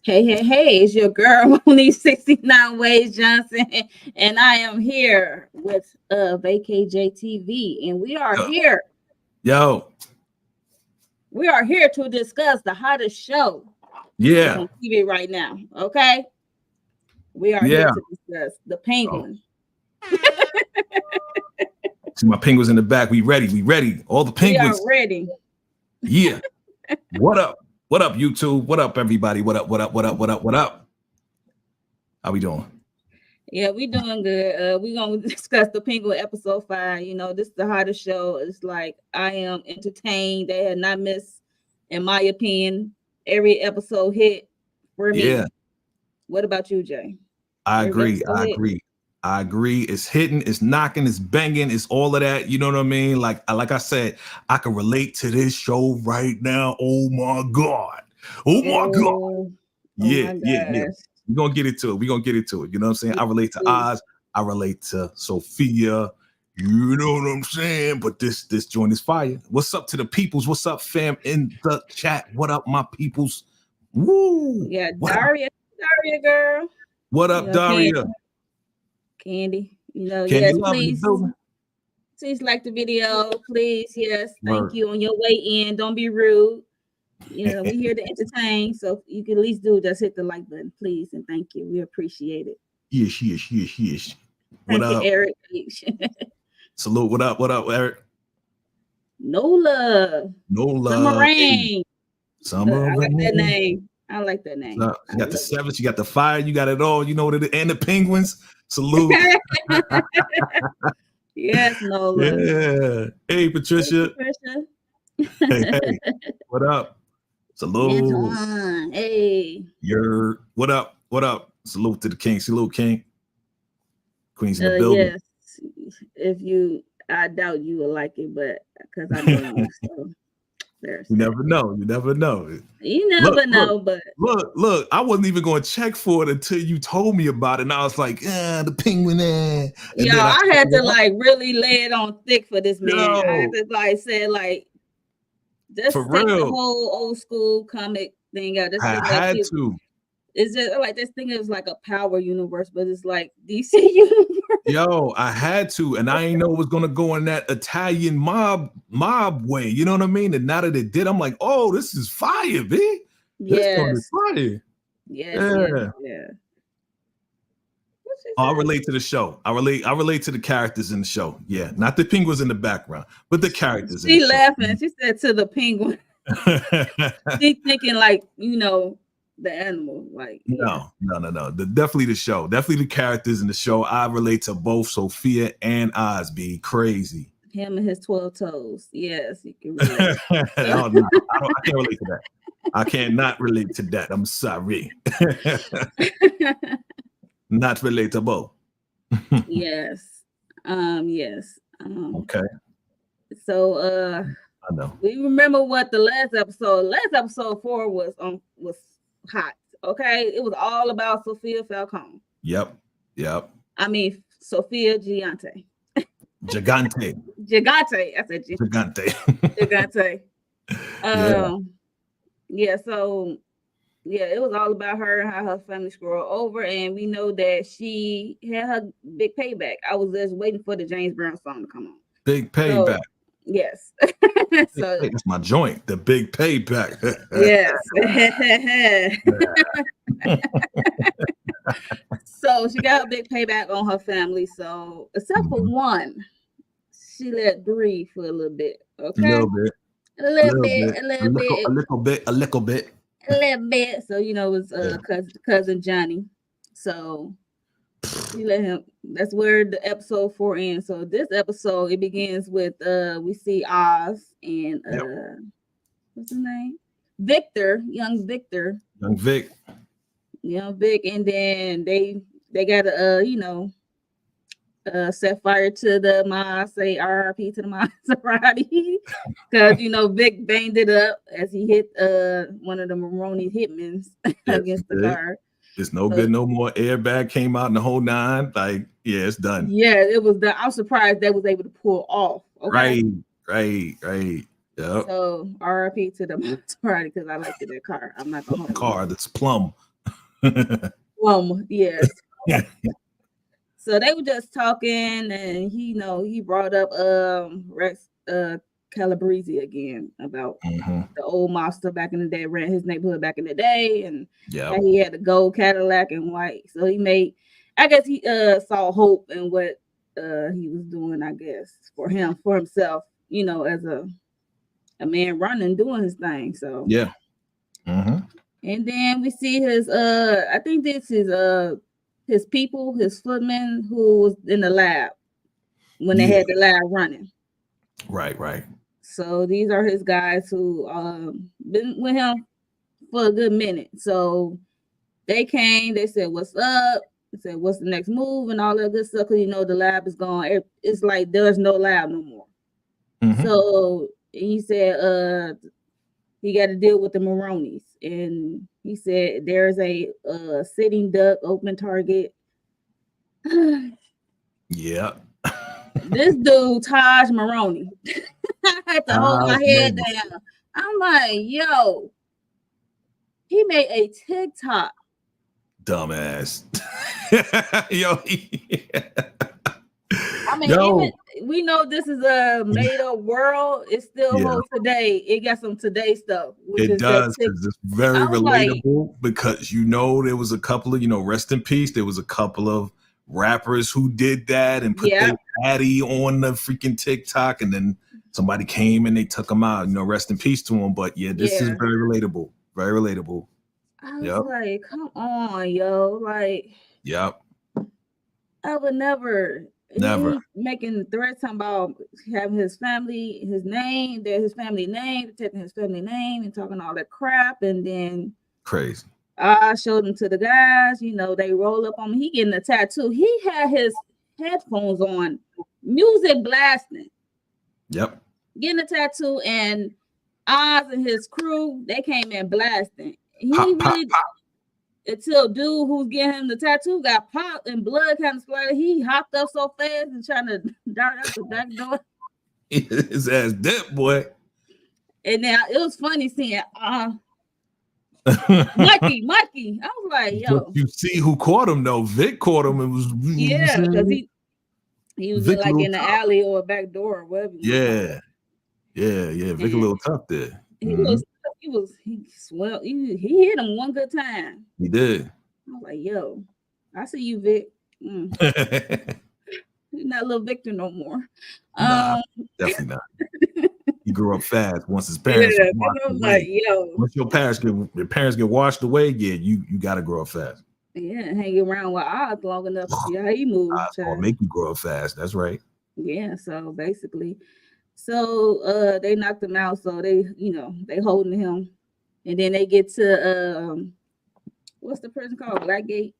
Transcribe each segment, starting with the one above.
Hey, it's your girl, only 69 Ways Johnson, and I am here with VACAY-JayTV, and Yo, we are here to discuss the hottest show that's yeah, on TV right now. Okay, we are here yeah. to discuss the Oh, Penguin. see my penguins in the back. We ready. We ready. All the We are penguins. ready. Yeah. What up? What up, YouTube? What up, everybody? What up? What up? What up? What up? What up? How we doing? Yeah, we doing good. We're gonna discuss the Penguin episode 5. You know, this is the hottest show. It's like I am entertained. They had not missed, in my opinion. Every episode hit for Yeah, me. What about you, Jay? I Every agree. episode I hit? agree. I agree. It's hitting, it's knocking, it's banging, it's all of that. You know what I mean? Like I said, I can relate to this show right now. Oh my God. Oh my God. Oh, oh Yeah, my yeah, yeah. gosh. We're gonna get into it. We're gonna get into it. You know what I'm saying? Yeah, I relate to please. Oz, I relate to Sophia. You know what I'm saying? But this joint is fire. What's up to the peoples? What's up, fam? In the chat. What up, my peoples? Woo! Yeah, What up? Daria girl. What You up, know, Daria? Candy. You know, Candy yes, Love in the please. building. Please like the video, please. Yes, thank Word. you. On your way in, don't be rude. You know, we here to entertain, so if you can at least do, just hit the like button, please, and thank you. We appreciate it. Yes. What up? Eric. Salute. What up, Eric? No love. No Summer love. Hey, Rain. summer I like that rain. name. I like that name. So, you got the sevens, you got the fire, you got it all. You know what it is. And the penguins. Salute. Yes, Nola. Yeah. Hey, Patricia. Patricia. Hey. What up? Salute. Antoine. Hey. What up? What up? Salute to the king. Salute, king. Queen's in the building. Yes. I doubt you will like it, but because I know you. So there's You never know. You never know. You never know, but look. I wasn't even going to check for it until you told me about it, and I was like, the penguin. Yo, I had to like really lay it on thick for this man. I had to like say like, just for take real. the whole old school comic thing out. This I had to. It's just like this thing is like a power universe, but it's like DC universe. Yo, I had to, and I ain't know it was gonna go in that Italian mob way. You know what I mean? And now that it did, I'm like, oh, this is fire, B. This one is fire. Yeah. Oh, I relate to the show. I relate to the characters in the show. Yeah, not the penguins in the background, but the characters. She laughing. She said to the penguin. She thinking like, you know, the animal. Like no. Definitely the show. Definitely the characters in the show. I relate to both Sophia and Oz. Be crazy. Him and his 12 toes. Yes, you can relate. Oh, no, I can't relate to that. I cannot relate to that. I'm sorry. Not relatable. Yes. Yes. Okay. So I know. we remember what the last episode 4 was hot. Okay. It was all about Sophia Falcone. Yep. I mean Sophia Gigante. Gigante. I said Gigante. Gigante. So it was all about her and how her family screwed over, and we know that she had her big payback. I was just waiting for the James Brown song to come on. Big payback. So, yes. So that's my joint. The big payback. Yes. So she got a big payback on her family. So except for one, she let breathe for a little bit. Okay. A little bit. So you know, it was cousin Johnny. So she let him. That's where the episode 4 ends. So this episode, it begins with we see Oz and what's his name? Young Vic. And then they got to set fire to the Maserati, RIP to the Maserati, because Vic banged it up as he hit one of the Maroni hitmen against the car. It's no good no more. Airbag came out in the whole 9. Like, yeah, it's done. Yeah, it was done. I'm surprised that was able to pull off. Okay? Right. Yep. So RIP to the Maserati, because I liked that car. I'm not gonna hold car. That's plum. Yes. So they were just talking, and he brought up Rex Calabrese again about the old mobster back in the day, ran his neighborhood back in the day, and he had a gold Cadillac and white. So he saw hope in what he was doing, I guess, for himself, as a man running, doing his thing. So and then we see his I think this is his people, his footmen who was in the lab when they had the lab running. Right. So these are his guys who been with him for a good minute. So they came, they said, "What's up?" They said, "What's the next move?" and all that good stuff. Because the lab is gone. It's like there's no lab no more. So he said, he got to deal with the Maronis, and he said there's a sitting duck, open target. This dude, Taj Maroney. I had to hold my head down. I'm like, yo, he made a TikTok. Dumbass. I mean, even we know this is a made-up world. It still holds today. It got some today stuff. It does, because it's very relatable. Because there was a couple of, rest in peace. There was a couple of rappers who did that and put their daddy on the freaking TikTok, and then somebody came and they took them out. Rest in peace to them. But this is very relatable. Very relatable. I was like, come on, yo. Like, I would never. He's making threats about having his family name, protecting his family name, and talking all that crap. And then crazy. I showed him to the guys. They roll up on him. He getting a tattoo. He had his headphones on, music blasting. Getting a tattoo, and Oz and his crew, they came in blasting. Until dude who's getting him the tattoo got popped and blood kind of splattered. He hopped up so fast and trying to dart out the back door. His ass dead, boy. And now it was funny seeing Mikey. I was like, yo. You see who caught him though? Vic caught him. It was because he was like in the alley or a back door or whatever. Yeah. Vic a little tough there. He hit him one good time. He did. I was like, yo, I see you, Vic. He's not a little Victor no more. Definitely not. He grew up fast once his parents once your parents get washed away, you gotta grow up fast. Hanging around with Oz long enough to see how he moves. I'll make you grow up fast. That's right. So basically. So they knocked him out. So they holding him, and then they get to what's the prison called? Blackgate.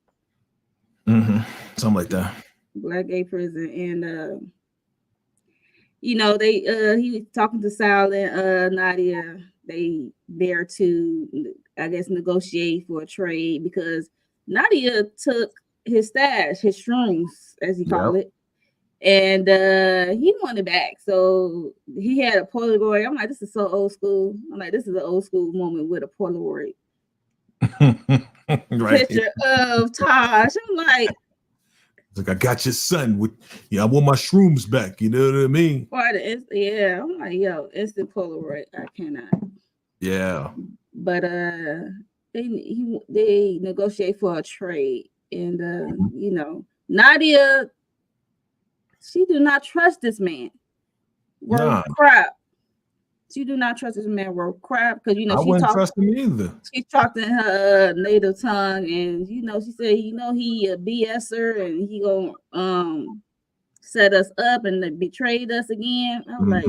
Something like that. Blackgate prison, and he was talking to Sal and Nadia. They there to, I guess, negotiate for a trade because Nadia took his stash, his shrooms, as he called it. And he wanted back. So he had a Polaroid. I'm like, this is so old school. I'm like, this is an old school moment with a Polaroid picture of Taj. I'm like, I got your son with, I want my shrooms back. You know what I mean? I'm like, yo, instant Polaroid. I cannot. Yeah. But they negotiate for a trade, and Nadia. She do not trust this man. Crap. She do not trust this man. Crap, because I wouldn't trust him either. She talked in her native tongue, and she said, he a BSer, and he gonna set us up and betrayed us again. I was like,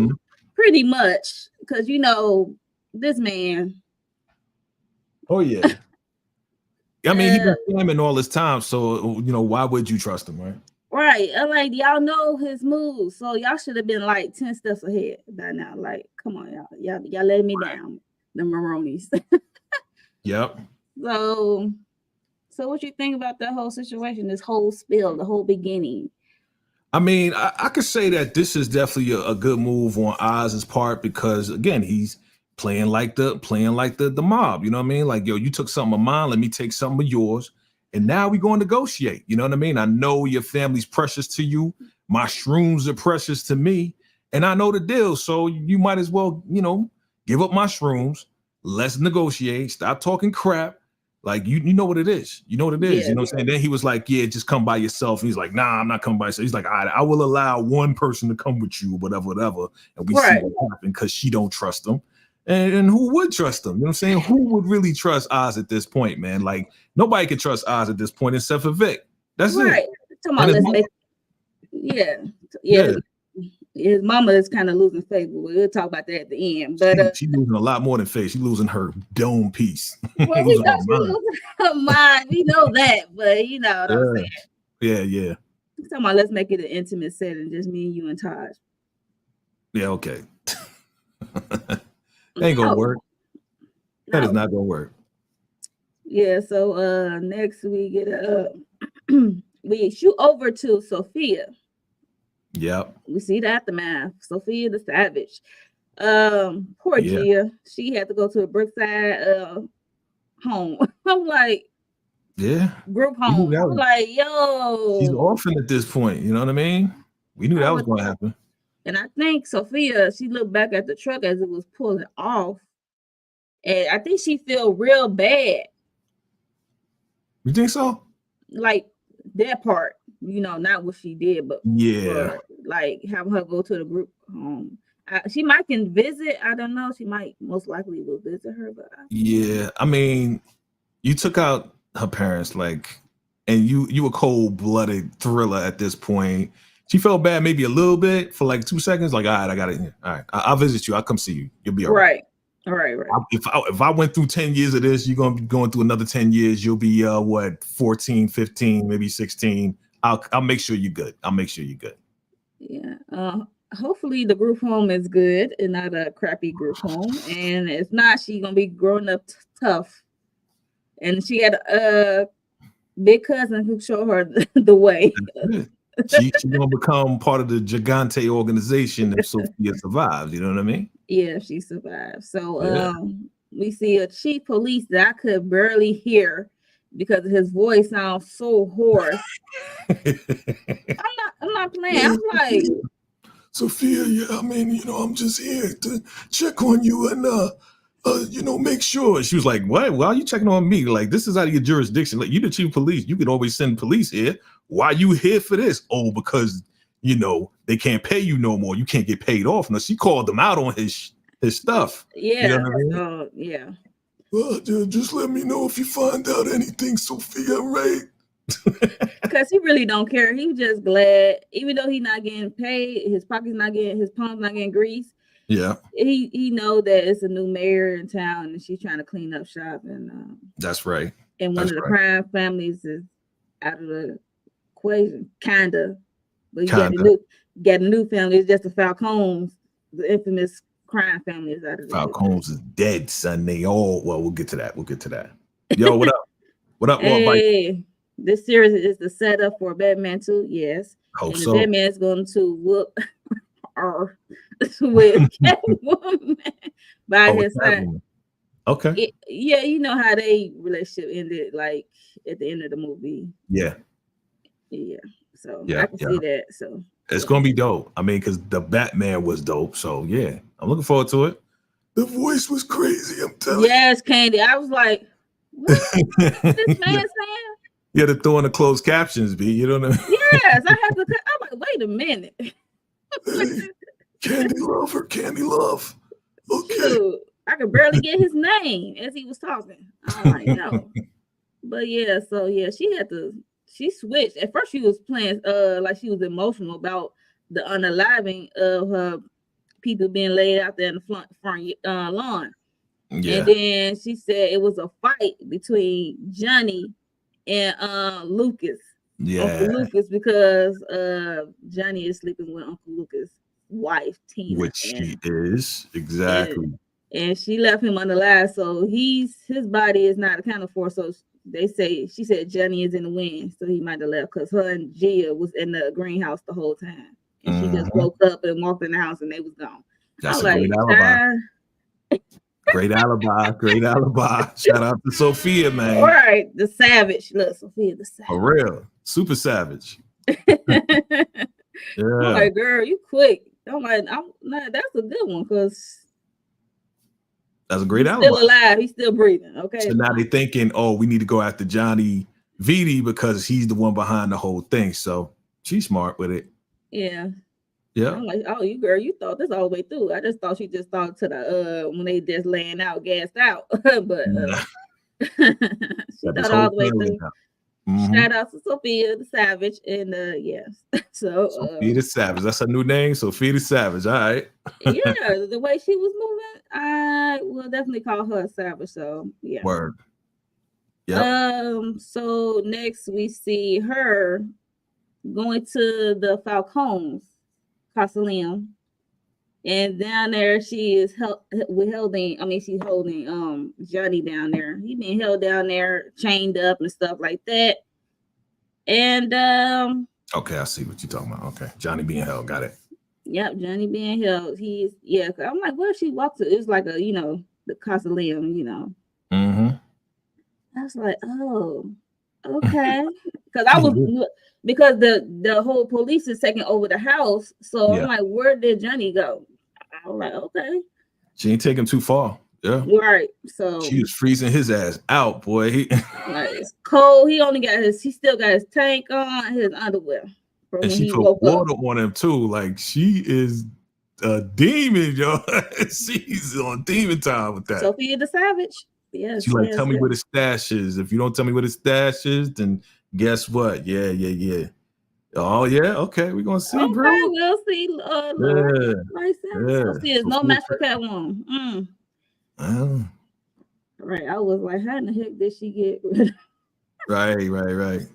pretty much, because this man. Oh yeah. I mean, he's been scamming all this time, so why would you trust him, right? Right. I'm like, y'all know his moves. So y'all should have been like 10 steps ahead by now. Like, come on, y'all let me down, the Maronis. Yep. So what you think about that whole situation, this whole spill, the whole beginning? I mean, I could say that this is definitely a good move on Oz's part because, again, he's playing like the mob. You know what I mean? Like, yo, you took something of mine, let me take something of yours. And now we going to negotiate. You know what I mean? I know your family's precious to you. My shrooms are precious to me. And I know the deal. So you might as well, you know, give up my shrooms. Let's negotiate. Stop talking crap. Like, you know what it is. You know what it is. Yeah, you know what I'm saying? Then he was like, yeah, just come by yourself. And he's like, nah, I'm not coming by myself. He's like, all right, I will allow one person to come with you, whatever. And we see what happens because she don't trust him. And who would trust him? You know what I'm saying? Who would really trust Oz at this point, man? Like, nobody can trust Oz at this point except for Vic. That's it. His mama is kind of losing faith, but we'll talk about that at the end. But she's losing a lot more than faith. She's losing her dome piece. Well, we know she's losing her mind. We know that, but you know what I'm saying. Yeah. Talking about let's make it an intimate setting, just me and you and Taj. Yeah, okay. Ain't gonna work. That is not gonna work. Yeah, so next we get we shoot over to Sophia. Yep. We see the aftermath. Sophia the Savage. Poor Gia. She had to go to a Brookside home. I'm like, group home. I'm like, yo. She's orphan at this point. You know what I mean? We knew that was gonna happen. And I think Sophia, she looked back at the truck as it was pulling off. And I think she felt real bad. You think so? Like that part, you know, not what she did, but like have her go to the group home. She might can visit. I don't know. She might most likely will visit her, but I mean, you took out her parents, like, and you a cold-blooded thriller at this point. She felt bad maybe a little bit for like 2 seconds. Like, all right, I got it here. All right, I'll visit you. I'll come see you. You'll be all right. Right. If I went through 10 years of this, you're gonna be going through another 10 years. You'll be 14, 15, maybe 16. I'll make sure you're good. Yeah. Hopefully the group home is good and not a crappy group home. And if not, she's gonna be growing up tough. And she had a big cousin who showed her the way. She's gonna become part of the Gigante organization if Sophia survives. You know what I mean? Yeah, she survived. So we see a chief police that I could barely hear because his voice sounds so hoarse. I'm not playing. I'm like, Sophia, yeah, I mean, you know, I'm just here to check on you and you know, make sure. She was like, what? Why are you checking on me? Like, this is out of your jurisdiction. Like, you the chief of police. You could always send police here. Why are you here for this? Oh, because, you know, they can't pay you no more. You can't get paid off. Now, she called them out on his stuff. Yeah. You know what I mean? Yeah. Well, just let me know if you find out anything, Sophia, right? Because he really don't care. He was just glad, even though he's not getting paid, his pocket's not getting, his palms not getting greased. Yeah. He know that it's a new mayor in town and she's trying to clean up shop. And that's right. And one of the crime families is out of the equation, kinda. But you got a new family. It's just the Falcones, the infamous crime family is out of the Falcones is dead, son. They all we'll get to that. Yo, what up? What up, hey, this series is the setup for Batman 2, yes. Hope and so. Batman's going to whoop or with Catwoman by his side. Okay. Yeah, you know how they relationship ended, like at the end of the movie. Yeah. So I can see that. So it's gonna be dope. I mean, because the Batman was dope. So yeah, I'm looking forward to it. The voice was crazy. I'm telling you. Yes, Candy. I was like, what is this man saying? You had to throw in the closed captions, B. You know what I mean? Yes, I had to. I'm like, wait a minute. Candy Love. Okay. Dude, I could barely get his name as he was talking. I'm like, no. But yeah, so yeah, she switched. At first she was playing like she was emotional about the unaliving of her people being laid out there in the front lawn. Yeah. And then she said it was a fight between Johnny and Lucas. Yeah. Uncle Lucas, because Johnny is sleeping with Uncle Lucas' wife, Tina. Which she is, exactly. And she left him unalive, so his body is not accounted for. So she said Johnny is in the wind, so he might have left because her and Gia was in the greenhouse the whole time. And she just woke up and walked in the house and they was gone. That's a great alibi. Great alibi. Great alibi. Shout out to Sophia, man. All right, the savage. Look, Sophia, the savage. For real. Super savage. Yeah. I'm like, girl, you quick. I'm like, that's a good one because that's a great alibi. Still alive. He's still breathing. Okay. So now they're thinking, oh, we need to go after Johnny VD because he's the one behind the whole thing. So she's smart with it. Yeah. Yeah. I'm like, oh, you thought this all the way through. I just thought she just thought to the when they just laying out, gassed out. But she thought all the way through. Shout out to Sophia the Savage and yes. So Sophia the Savage. That's her new name, Sophia the Savage. All right. Yeah, the way she was moving, I will definitely call her a savage. So yeah. Word. Yeah. So next we see her going to the Falcones Causoleum. And down there, she is she's holding Johnny down there. He being held down there, chained up and stuff like that. And okay, I see what you're talking about. Okay, Johnny being held, got it. Yep, Johnny being held. I'm like, where she walked to? It's like the Causoleum, Mm-hmm. I was like, oh, okay, because the whole police is taking over the house. So I'm like, where did Johnny go? I was like, okay. She ain't taking too far. Yeah. Right. So she was freezing his ass out, boy. Like, it's cold. He still got his tank on, his underwear. And she put water on him too. Like she is a demon, yo. She's on demon time with that. Sophia the Savage. Yes. She's like, tell me where the stash is. If you don't tell me where the stash is, then guess what? Yeah. Oh yeah, okay, we're gonna see, bro. We'll see. Sophia is no match for Catwoman. Right. I was like, how in the heck did she get rid of Right.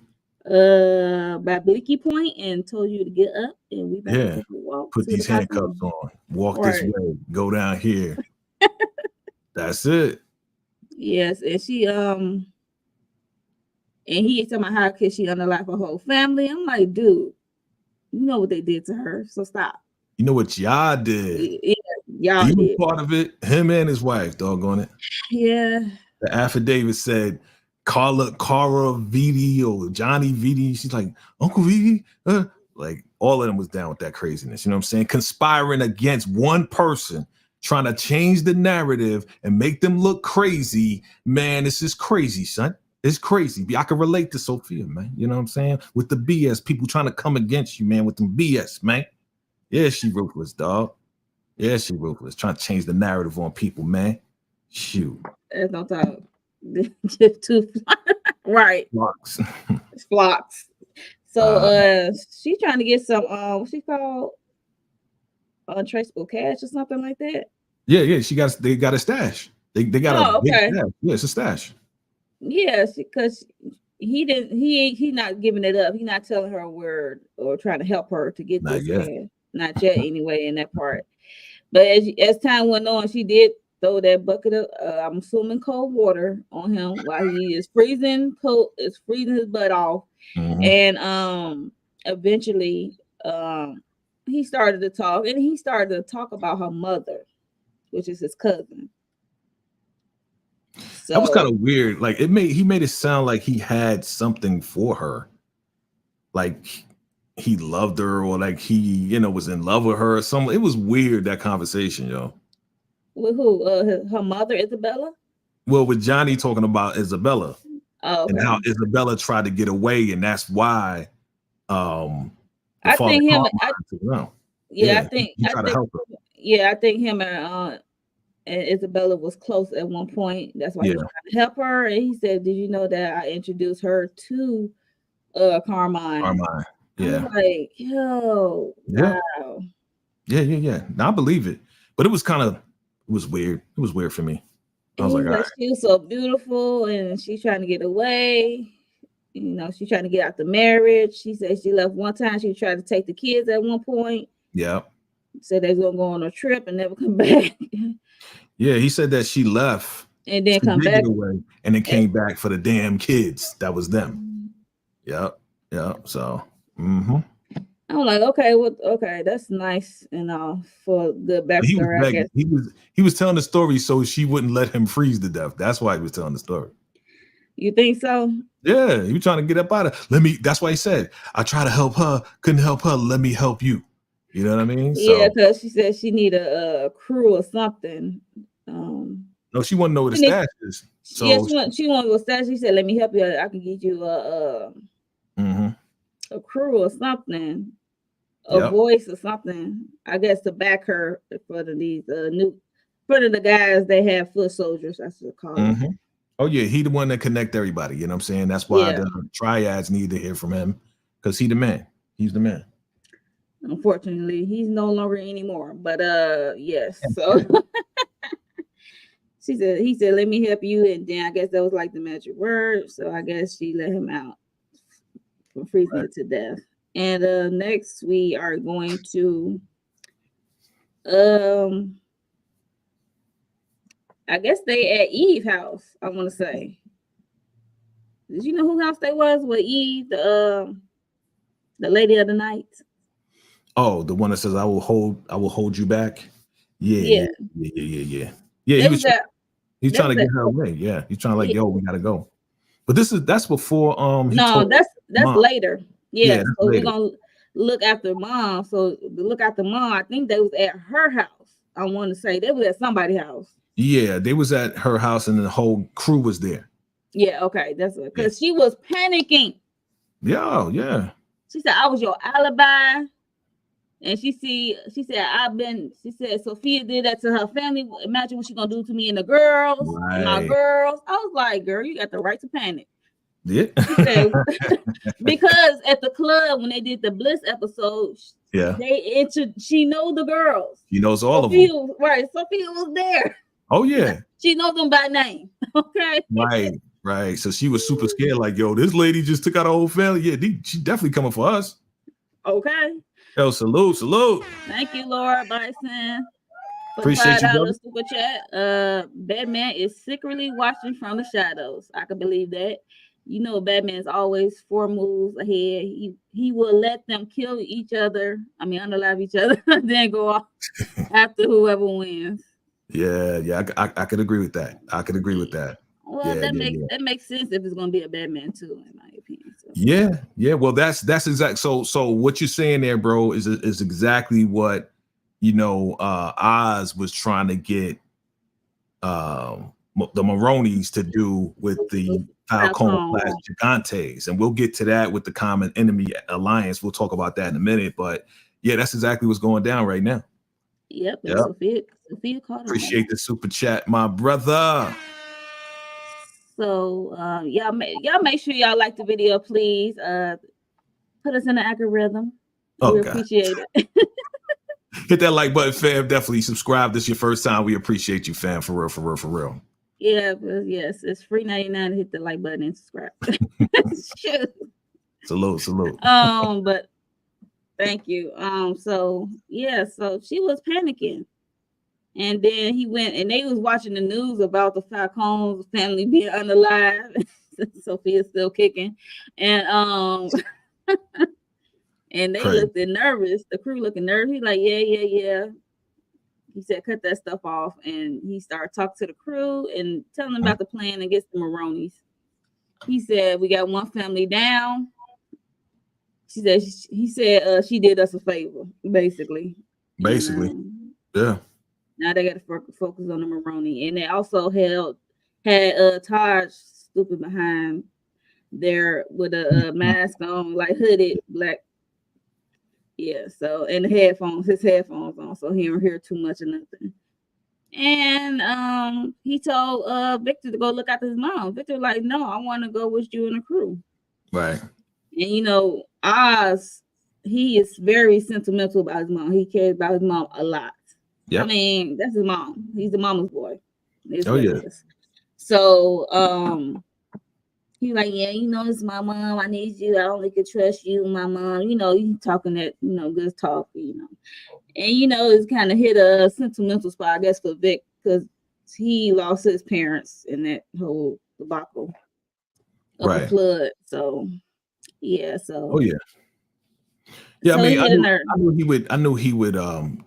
By Blicky Point and told you to get up and we to walk. Put these handcuffs on. Walk this way. Go down here. That's it. Yes, and she and he talking about how could she unalive her whole family. I'm like, dude, you know what they did to her, so stop. You know what y'all did. Yeah, y'all did. You were part of it. Him and his wife, doggone it. Yeah. The affidavit said Cara VD or Johnny VD. She's like, Uncle VD. Like all of them was down with that craziness. You know what I'm saying? Conspiring against one person, trying to change the narrative and make them look crazy. Man, this is crazy, son. It's crazy. I can relate to Sophia, man. You know what I'm saying? With the BS, people trying to come against you, man, with them BS, man. Yeah, she ruthless, dog. Yeah, she ruthless. Trying to change the narrative on people, man. Shoot. That's no time. Just two right. Flocks. Flocks. So she's trying to get some what's she called? Untraceable cash or something like that. Yeah. They got a stash. They got a big stash. Yeah, it's a stash. Yes, because he not giving it up. He's not telling her a word or trying to help her to get this cash. Not yet anyway in that part. But as time went on, she did throw that bucket of I'm assuming cold water on him while he is freezing his butt off. Mm-hmm. And eventually he started to talk, and he started to talk about her mother, which is his cousin. So, that was kind of weird. Like he made it sound like he had something for her, like he loved her, or like he was in love with her or something. It was weird, that conversation, yo. With who? Her mother, Isabella? Well, with Johnny talking about Isabella. Oh, okay. And how Isabella tried to get away, and that's why I think him and Isabella was close at one point. That's why he was trying to help her. And he said, did you know that I introduced her to Carmine? Yeah. I'm like, yo, wow. Yeah. Now I believe it. But it was weird. It was weird for me. I was like, she was so beautiful and she's trying to get away. She's trying to get out the marriage. She said she left one time. She tried to take the kids at one point. Yeah. Said they was gonna go on a trip and never come back. Yeah, he said that she left and then come back away and then came back for the damn kids. That was them. Yep. So I'm like, okay, well, okay, that's nice and all for the backstory, I guess. He was telling the story so she wouldn't let him freeze to death. That's why he was telling the story. You think so? Yeah, he was trying to get up out of. That's why he said, "I try to help her, couldn't help her. Let me help you." You know what I mean? Yeah, because she said she need a crew or something. No, she wanted to know what the stash is. So yeah, she want to stash. She said, "Let me help you. I can get you a crew or something, a voice or something. I guess to back her for these for the guys they have foot soldiers. I should call them. Oh yeah, he the one that connect everybody. You know what I'm saying? That's why the triads need to hear from him because he the man. He's the man. Unfortunately, he's no longer anymore. But yes. So he said, "Let me help you," and then I guess that was like the magic word. So I guess she let him out from freezing to death. And next we are going to I guess they at Eve's house, I want to say. Did you know who house they was with Eve, the lady of the night? Oh, the one that says I will hold you back. Yeah. Yeah. He's trying to get her away. Yeah. He's trying to like, yo, we gotta go. But that's before no, that's later. Yeah, so later. We're gonna look after mom. So to look after mom, I think they was at her house. I want to say they was at somebody's house. Yeah, they was at her house and the whole crew was there. Yeah, okay, that's it. Because she was panicking. Yeah. She said, "I was your alibi." And she said Sophia did that to her family. Imagine what she's gonna do to me and the girls, and my girls. I was like, girl, you got the right to panic. Yeah. She said, because at the club when they did the Bliss episode, she knows the girls. She knows all of them. Right. Sophia was there. Oh yeah. She knows them by name. Okay. Right. So she was super scared, like, yo, this lady just took out a whole family. Yeah, she definitely coming for us. Okay. Yo, salute. Thank you, Laura Bison. Appreciate you, brother. Super chat. Batman is secretly watching from the shadows. I can believe that. You know, Batman's always 4 moves ahead. He will let them kill each other. I mean, unalive each other, then go off after whoever wins. Yeah. I could agree with that. Well, that makes sense if it's going to be a Batman too, in my opinion. So. Yeah. Well, that's exact. So what you're saying there, bro, is exactly what Oz was trying to get the Maronis to do with the Falcone / Gigantes, and we'll get to that with the Common Enemy Alliance. We'll talk about that in a minute, but yeah, that's exactly what's going down right now. Yep. Sophia caught him. Appreciate the super chat, my brother. So y'all make sure y'all like the video, please. Put us in the algorithm. We appreciate it. Hit that like button, fam. Definitely subscribe. This is your first time. We appreciate you, fam. For real. Yeah, but yes, it's free 99 to hit the like button and subscribe. Salute. But thank you. So she was panicking. And then he went and they was watching the news about the Falcone's family being unalive. Sophia's still kicking. And and they looked nervous. The crew looking nervous. He's like, yeah. He said, cut that stuff off. And he started talking to the crew and telling them about the plan against the Maronis. He said, we got one family down. He said she did us a favor, basically. Yeah. Now they got to focus on the Maroni. And they also had Taj stupid behind there with a mask on, like hooded black. Yeah, so and his headphones on, so he don't hear too much of nothing. And he told Victor to go look after his mom. Victor was like, no, I want to go with you and the crew. Right. And Oz, he is very sentimental about his mom. He cares about his mom a lot. Yep. I mean, that's his mom. He's the mama's boy. So he's like, yeah, it's my mom. I need you. I only can trust you, my mom. He's talking that, good talk, And, it's kind of hit a sentimental spot, I guess, for Vic, because he lost his parents in that whole debacle of the flood. So, yeah. So. Oh, yeah. Yeah, so I mean, I knew he would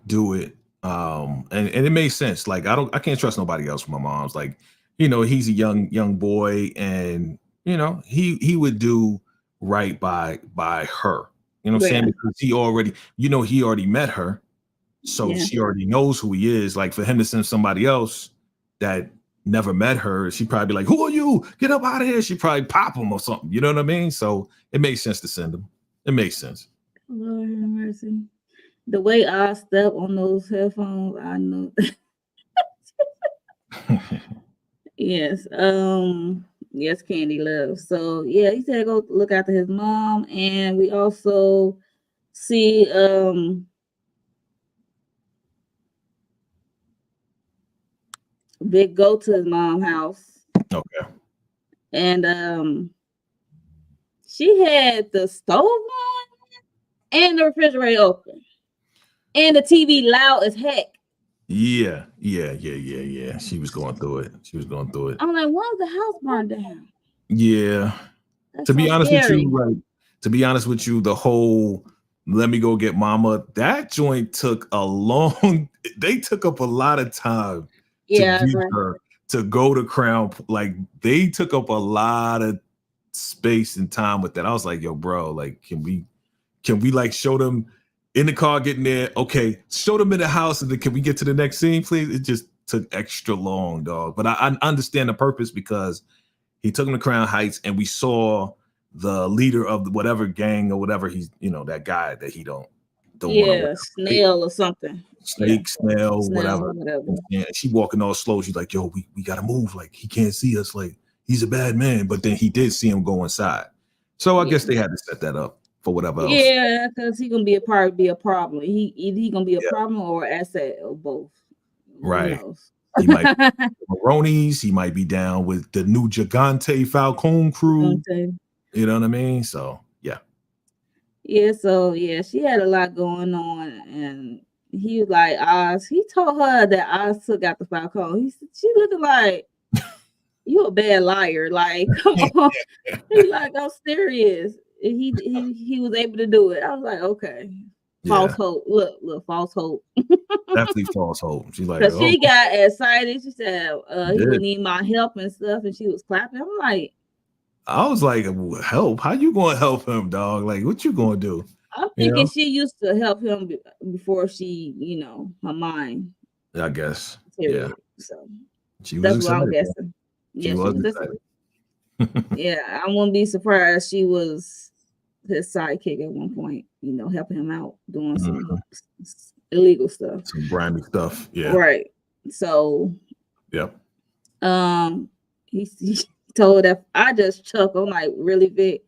do it. And it made sense. Like I can't trust nobody else from my mom's. Like, he's a young boy, and he would do right by her. You know what I'm saying? Because he already met her. So she already knows who he is. Like for him to send somebody else that never met her, she'd probably be like, "Who are you? Get up out of here." She'd probably pop him or something. You know what I mean? So it makes sense to send him. It makes sense. Lord have mercy. The way I step on those headphones, I know. Yes. Yes, Candy Love. So yeah, he said go look after his mom, and we also see Vic go to his mom's house. Okay. And she had the stove on and the refrigerator open. And the TV loud as heck. Yeah. She was going through it. I'm like, why the house burned down? Yeah. That's to be so honest scary. with you, right? To be honest with you, the whole "let me go get mama," that joint took a long. They took up a lot of time to get her to go to Crown. Like they took up a lot of space and time with that. I was like, yo, bro, like, can we like show them in the car getting there? Okay, show them in the house, and then can we get to the next scene, please? It just took extra long, dog. But I understand the purpose because he took him to Crown Heights, and we saw the leader of whatever gang or whatever he's, that guy that he don't want to. Snail or something. Snail, whatever. Yeah, she walking all slow. She's like, yo, we gotta move. Like he can't see us. Like he's a bad man. But then he did see him go inside. So I guess they had to set that up for whatever else. Yeah, because he's gonna be a problem. He gonna be a problem or asset or both. Right. He might be Maroni's. He might be down with the new Gigante Falcone crew. You know what I mean? So yeah. Yeah. So yeah, she had a lot going on, and he was like, Oz. He told her that Oz took out the Falcone. She looking like you a bad liar. Like, come on. He's like, I'm serious. He was able to do it. I was like, okay. False hope. Look, false hope. Definitely false hope. She's like, because she got excited. She said, he would need my help and stuff, and she was clapping. I'm like, I was like, help? How you gonna help him, dog? Like, what you gonna do? I'm thinking she used to help him before she, her mind. I guess. Yeah. So she was that's excited. What I'm guessing. She was excited. Yeah, I wouldn't be surprised she was his sidekick at one point, helping him out doing some illegal stuff. Some grimy stuff. Yeah. Right. So yep. He told that I just chuckled. I'm like, really, Vic?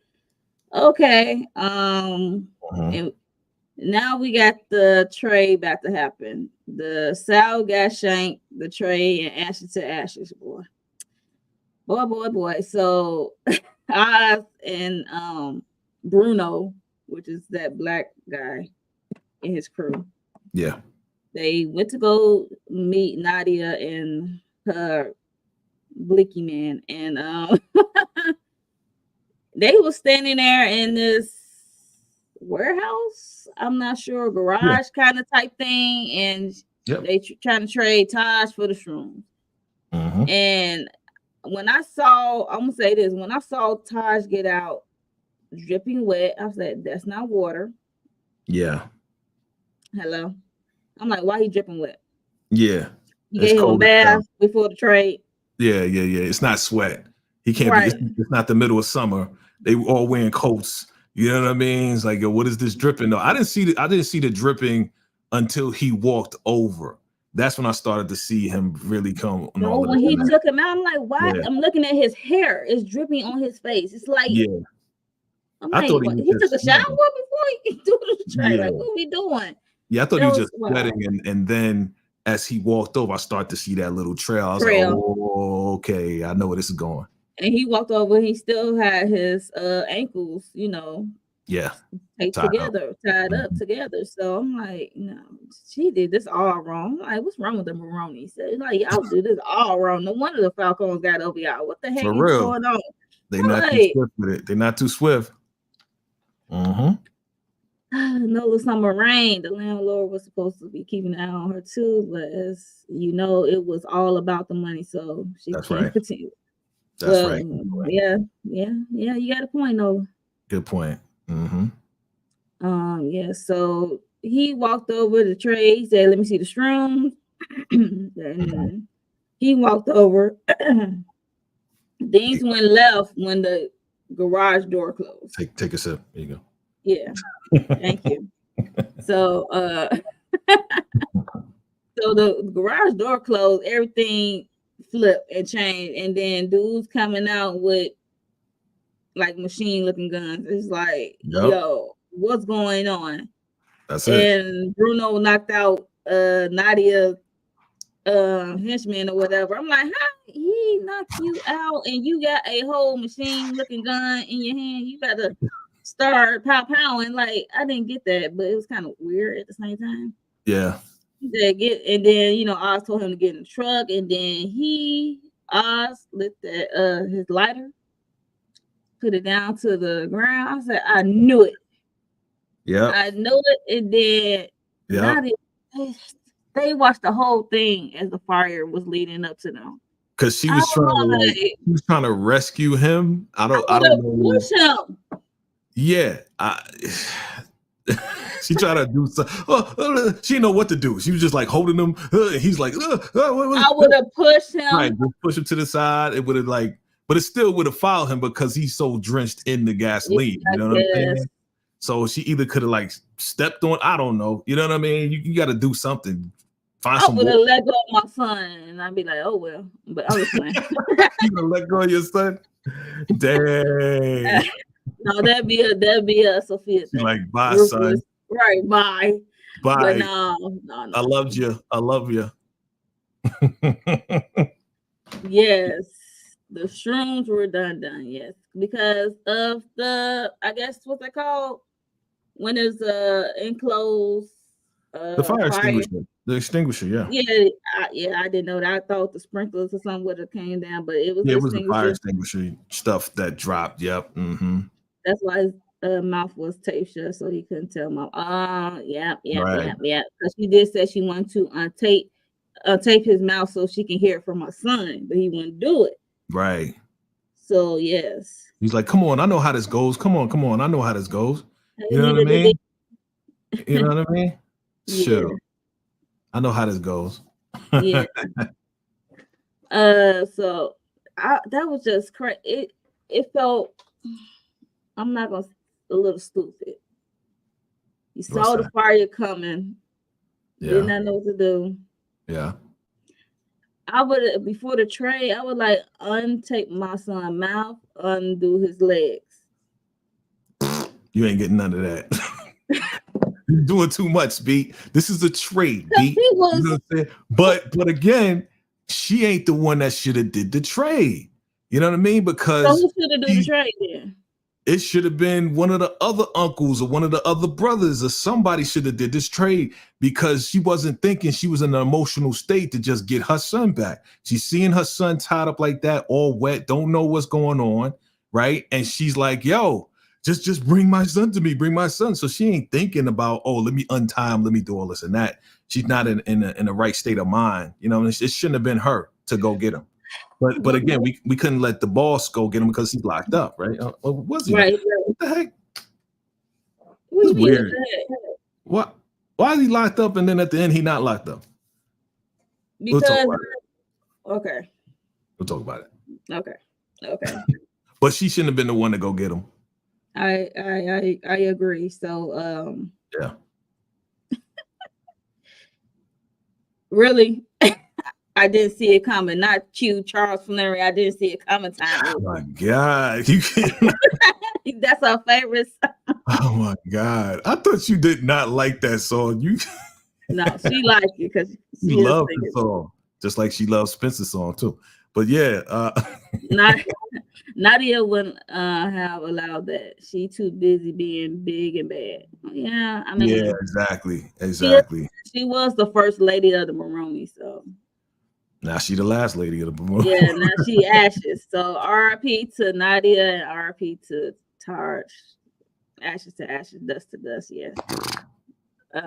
Okay. And now we got the trade about to happen. The Sal got shanked, the trade, and ashes to ashes, boy. Boy. So Oz and Bruno, which is that black guy in his crew. Yeah. They went to go meet Nadia and her Blicky man, and they were standing there in this warehouse. I'm not sure, garage kind of type thing, and they trying to trade Taj for the shrooms. And when I saw, I'm gonna say this: when I saw Taj get out dripping wet, I said, "That's not water." Yeah. Hello. I'm like, why he dripping wet? Yeah. You gave him a bath before the trade. Yeah. It's not sweat. He can't be. It's not the middle of summer. They were all wearing coats. You know what I mean? It's like, what is this dripping? No, I didn't see the dripping until he walked over. That's when I started to see him really come. No, when he took him out, I'm like, why? Yeah. I'm looking at his hair. It's dripping on his face. It's like, I'm like, thought he took a shower before he do the trade. Like, what are we doing? Yeah, I thought he was just sweating, and then as he walked over, I started to see that little trail. I was like, oh, okay, I know where this is going. And he walked over, he still had his ankles, tied up together. So I'm like, no, she did this all wrong. I'm like, what's wrong with the Maroni? So like, y'all do this all wrong. No wonder the Falcons got over y'all. What the heck is going on? They're not too swift with it. They're not too swift. no summer rain. The landlord was supposed to be keeping an eye on her too, but as you know, it was all about the money, so she can't continue. That's right. Yeah. You got a point, Nola. Good point. Yeah. So he walked over the tray. He said, "Let me see the shrooms." And he walked over. Things went left when the garage door closed. Take a sip. There you go. Yeah. Thank you. So so the garage door closed, everything flipped and changed, and then dudes coming out with like machine looking guns. It's like, yo, what's going on? That's it. And Bruno knocked out Nadia henchman or whatever. I'm like, how he knocked you out and you got a whole machine looking gun in your hand? You gotta start powing. Like, I didn't get that, but it was kind of weird at the same time. Yeah. And then Oz told him to get in the truck, and then Oz lit that his lighter, put it down to the ground. I said, I knew it. Yeah. I know it. And then they watched the whole thing as the fire was leading up to them. Because she was trying to rescue him. I don't know. Push him. Yeah. She tried to do something. She didn't know what to do. She was just like holding him. He's like, I would have pushed him. Right, push him to the side. It would have but it still would have fouled him because he's so drenched in the gasoline. You know what I'm saying? So she either could have stepped on. I don't know. You know what I mean? You got to do something. I would have let go of my son, and I'd be like, oh well. But I was playing. You gonna let go of your son? Dang. No, that'd be a Sophia thing. Like, bye, son. Right, bye. Bye. But no. I loved you. I love you. Yes, the shrooms were done. Yes, because of I guess what's that called when it's enclosed. The fire extinguisher. The extinguisher, yeah. Yeah, I didn't know that. I thought the sprinklers or something would have came down, but it was the fire extinguisher stuff that dropped. Yep. That's why his mouth was taped shut, so he couldn't tell mom. Yeah. Because she did say she wanted to tape his mouth so she can hear it from her son, but he wouldn't do it. Right. So yes. He's like, come on, I know how this goes. Come on, I know how this goes. You know what I mean? You know what I mean? Sure. Yeah. I know how this goes. Yeah. So that was just crazy. It felt, I'm not gonna, a little stupid. You saw the fire coming. Yeah. Did not know what to do. Yeah. I would, before the tray, I would untape my son's mouth, undo his legs. You ain't getting none of that. You're doing too much, B. This is a trade, B. You know what I'm saying? But again, she ain't the one that should have did the trade. You know what I mean? Because who should have done the trade then? It should have been one of the other uncles or one of the other brothers or somebody should have did this trade because she wasn't thinking. She was in an emotional state to just get her son back. She's seeing her son tied up like that, all wet, don't know what's going on, right? And she's like, yo, just bring my son to me, bring my son. So she ain't thinking about, oh, let me untie him, let me do all this and that. She's not in the right state of mind. You know, it shouldn't have been her to go get him. But again, we couldn't let the boss go get him because he's locked up, right? Was he? Right. What the heck? It's weird. Why is he locked up and then at the end he not locked up? Because we'll talk about it. Okay. But she shouldn't have been the one to go get him. I agree. So yeah. Really. I didn't see it coming. Not you, Charles Flannery. I didn't see it coming. Oh my God. You That's our favorite song. Oh my God. I thought you did not like that song. No, she liked it because she loved the song. Just like she loves Spencer's song too. But yeah. Nadia wouldn't have allowed that. She too busy being big and bad. Yeah, I mean. Yeah, exactly. She was the first lady of the Maroni, so. Now she the last lady of the Maroni. Yeah, now she ashes. So RIP to Nadia and RIP to Taj. Ashes to ashes, dust to dust. Yeah.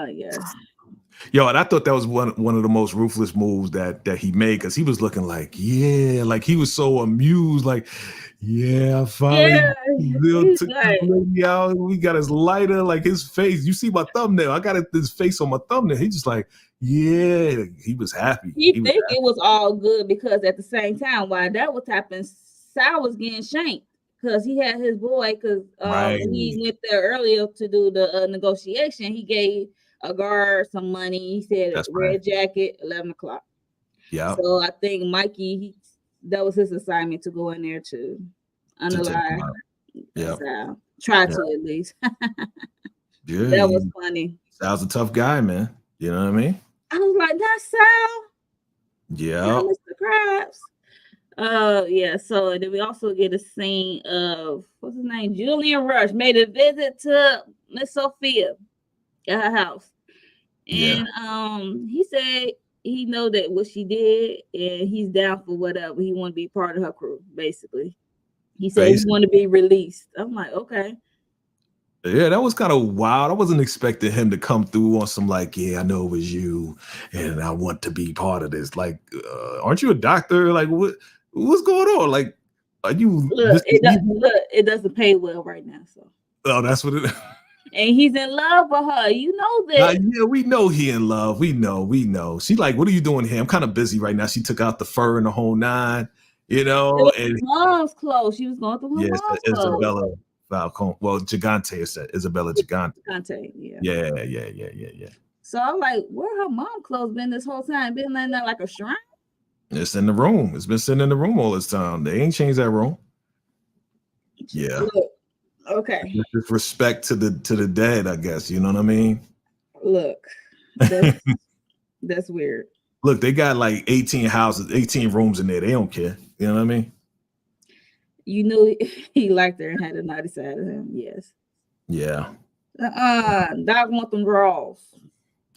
Yeah. Yo, and I thought that was one of the most ruthless moves that he made, because he was looking like, yeah, like he was so amused, like, yeah, I finally took this lady out. We got his lighter, like his face. You see my thumbnail? I got his face on my thumbnail. He just like, yeah, he was happy. He think it was all good, because at the same time, while that was happening, Sal was getting shanked because he had his boy. Because when he went there earlier to do the negotiation, he gave a guard some money. He said red jacket, 11 o'clock. Yeah. So I think Mikey, that was his assignment, to go in there to unalive. Yeah. Try to at least. Yeah. That was funny. Sal's a tough guy, man. You know what I mean? I was like, that's Sal. Yeah. Mr. Krabs. Yeah. So then we also get a scene of, what's his name? Julian Rush made a visit to Miss Sophia at her house. And he said he know that what she did, and he's down for whatever. He want to be part of her crew, basically. He said he want to be released. I'm like, okay. Yeah, that was kind of wild. I wasn't expecting him to come through on some like, yeah, I know it was you, and I want to be part of this. Like, aren't you a doctor? Like, what's going on? Like, are you? Look, it doesn't pay well right now. So. Oh, that's what it is. And he's in love with her. You know that. Yeah, we know he in love. We know. She like, what are you doing here? I'm kind of busy right now. She took out the fur and the whole nine, you know. And mom's clothes. She was going through her mom's clothes. Isabella Falcone. Well, Gigante said Isabella Gigante. Gigante, yeah. So I'm like, where her mom clothes been this whole time? Been laying there like a shrine? It's in the room. It's been sitting in the room all this time. They ain't changed that room. Yeah. Look, okay. With respect to the dead, I guess. You know what I mean? Look, that's weird. Look, they got like 18 houses, 18 rooms in there. They don't care. You know what I mean? You knew he liked her and had a naughty side of him. Yes. Yeah. Doc want them draws.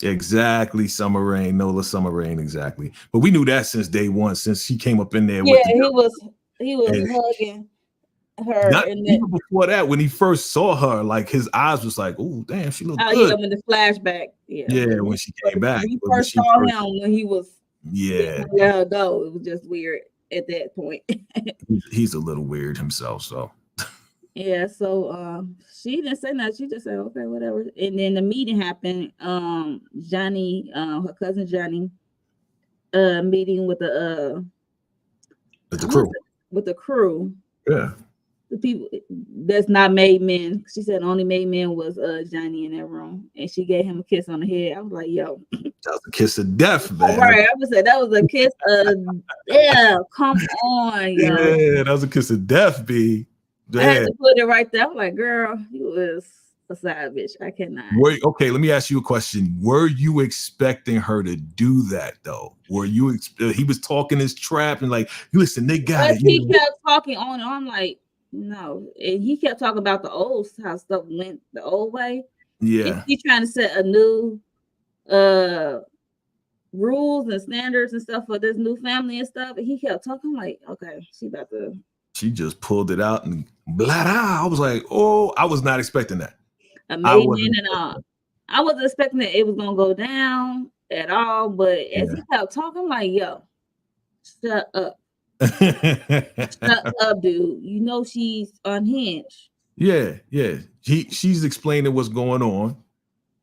Exactly, Summer Rain, Nola Summer Rain, exactly. But we knew that since day one, since she came up in there. Yeah, he was hugging her. Even before that, when he first saw her, like his eyes was like, "Oh, damn, she looked good." Yeah, when the flashback. Yeah, when she came back. We first saw him when he was. Yeah. Let her go. It was just weird at that point. He's a little weird himself, so. Yeah, so she didn't say nothing. She just said, okay, whatever. And then the meeting happened. Johnny, her cousin Johnny, meeting with the crew. With the crew. Yeah. The people that's not made men. She said the only made man was Johnny in that room. And she gave him a kiss on the head. I was like, yo. That was a kiss of death, man. Right. I would say that was a kiss of come on, yo. Yeah, that was a kiss of death, B. I had to put it right there. I'm like, girl, you was a side bitch. I cannot. Okay, let me ask you a question. Were you expecting her to do that though? Were you? He was talking his trap and like, listen, they got it. He kept talking on and on, like, no, and he kept talking about the old how stuff went the old way. Yeah, and he's trying to set a new rules and standards and stuff for this new family and stuff. And he kept talking like, okay, she about to. She just pulled it out and blah. I was like, oh, I was not expecting that. I wasn't expecting that it was gonna go down at all. But as he kept talking, I'm like, yo, shut up. Shut up, dude. You know she's unhinged. Yeah. She's explaining what's going on,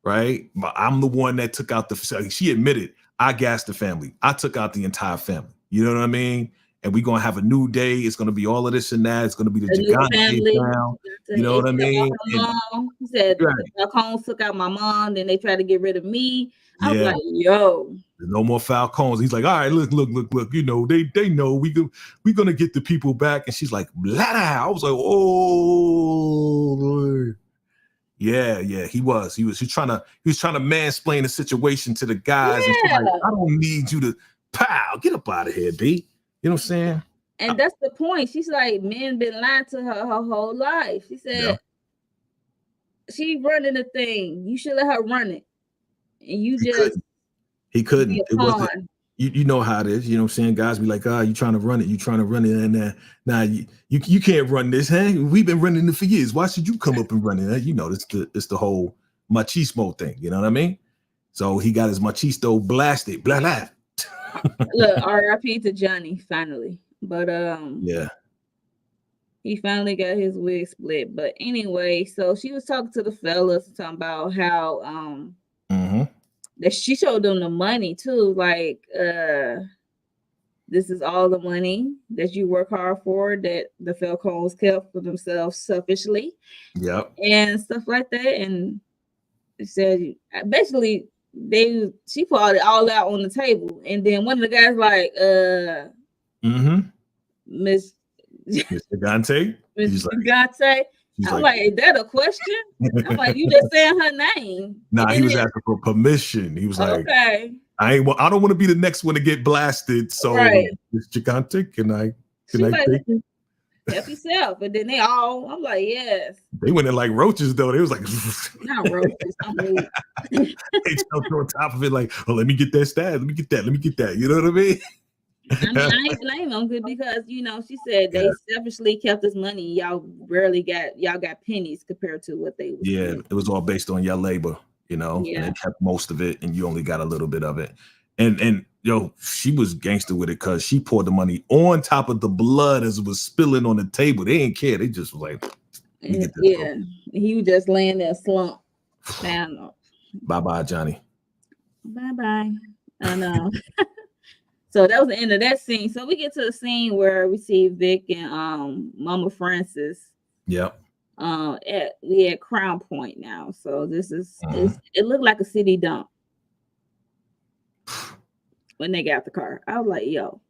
right? But I'm the one that took out she admitted, I gassed the family. I took out the entire family. You know what I mean? And we're gonna have a new day. It's gonna be all of this and that. It's gonna be the Gigante now. You know what I mean? He said Falcones took out my mom, then they tried to get rid of me. I was like, yo. There's no more Falcones. He's like, all right, look. You know, they know we're gonna get the people back. And she's like, blah. I was like, oh Lord. Yeah, he was trying to mansplain the situation to the guys. Yeah. And like, I don't need you to get up out of here, B. You know what I'm saying? And that's the point. She's like, men been lying to her whole life. She said, she running the thing. You should let her run it. And you he couldn't. It wasn't. you know how it is. You know what I'm saying? Guys be like, you trying to run it. You trying to run it. And now you can't run this, huh? We've been running it for years. Why should you come up and run it? You know, it's the whole machismo thing. You know what I mean? So he got his machisto blasted. Blah, blah. Look, R.I.P. to Johnny, finally. But yeah. He finally got his wig split. But anyway, so she was talking to the fellas, talking about how that she showed them the money too. Like, this is all the money that you work hard for, that the Falcons kept for themselves selfishly. Yep. And stuff like that. And it said basically she put it all out on the table. And then one of the guys like, Miss Gante. Miss Gante. I'm like, is that a question? I'm like, you just saying her name. Nah, he was asking for permission. He was like, okay, I don't want to be the next one to get blasted. So Miss Gigante, can I take it? Help yourself. And then I'm like, yes. They went in like roaches though. They was like not roaches. They jumped on top of it like, oh, let me get that stab. Let me get that. You know what I mean? I mean, I ain't blame them because she said they selfishly kept this money. Y'all got pennies compared to what they. It was all based on your labor, and they kept most of it, and you only got a little bit of it. And she was gangster with it because she poured the money on top of the blood as it was spilling on the table. They didn't care. They just was like, he was just laying there slump. Bye, Johnny. Bye. I know. So that was the end of that scene. So we get to the scene where we see Vic and Mama Francis. Yep. We at Crown Point now. So this is it looked like a city dump when they got the car. I was like, yo.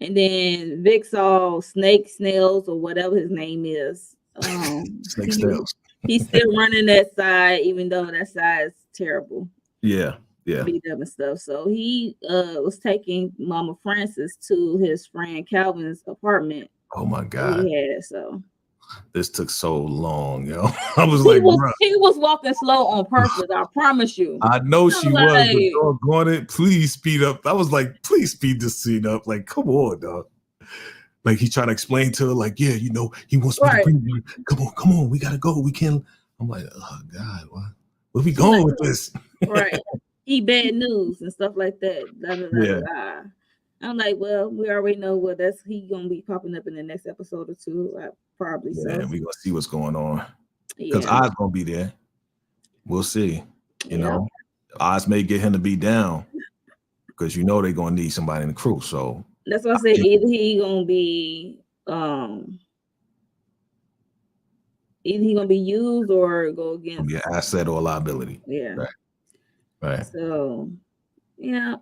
And then Vic saw Snails or whatever his name is. Snails. He's still running that side, even though that side is terrible. Yeah. Beat up and stuff. So he was taking Mama Francis to his friend Calvin's apartment. Oh my God. So this took so long, yo. I was like, he was walking slow on purpose. I promise you. I know she was, but doggone it, please speed up. I was like, please speed this scene up. Like, come on, dog. Like he tried to explain to her, like, he wants me to bring you. Come on, we gotta go. We can't. I'm like, oh God, where we going with this? Right. He bad news and stuff like that. Blah, blah, blah, blah. I'm like, well, we already know what he gonna be popping up in the next episode or two, probably. Yeah, we're gonna see what's going on because Oz gonna be there. We'll see. You know, Oz may get him to be down because they're gonna need somebody in the crew. So that's why I said either he gonna be used or go against asset or liability. Yeah. Right. So, Then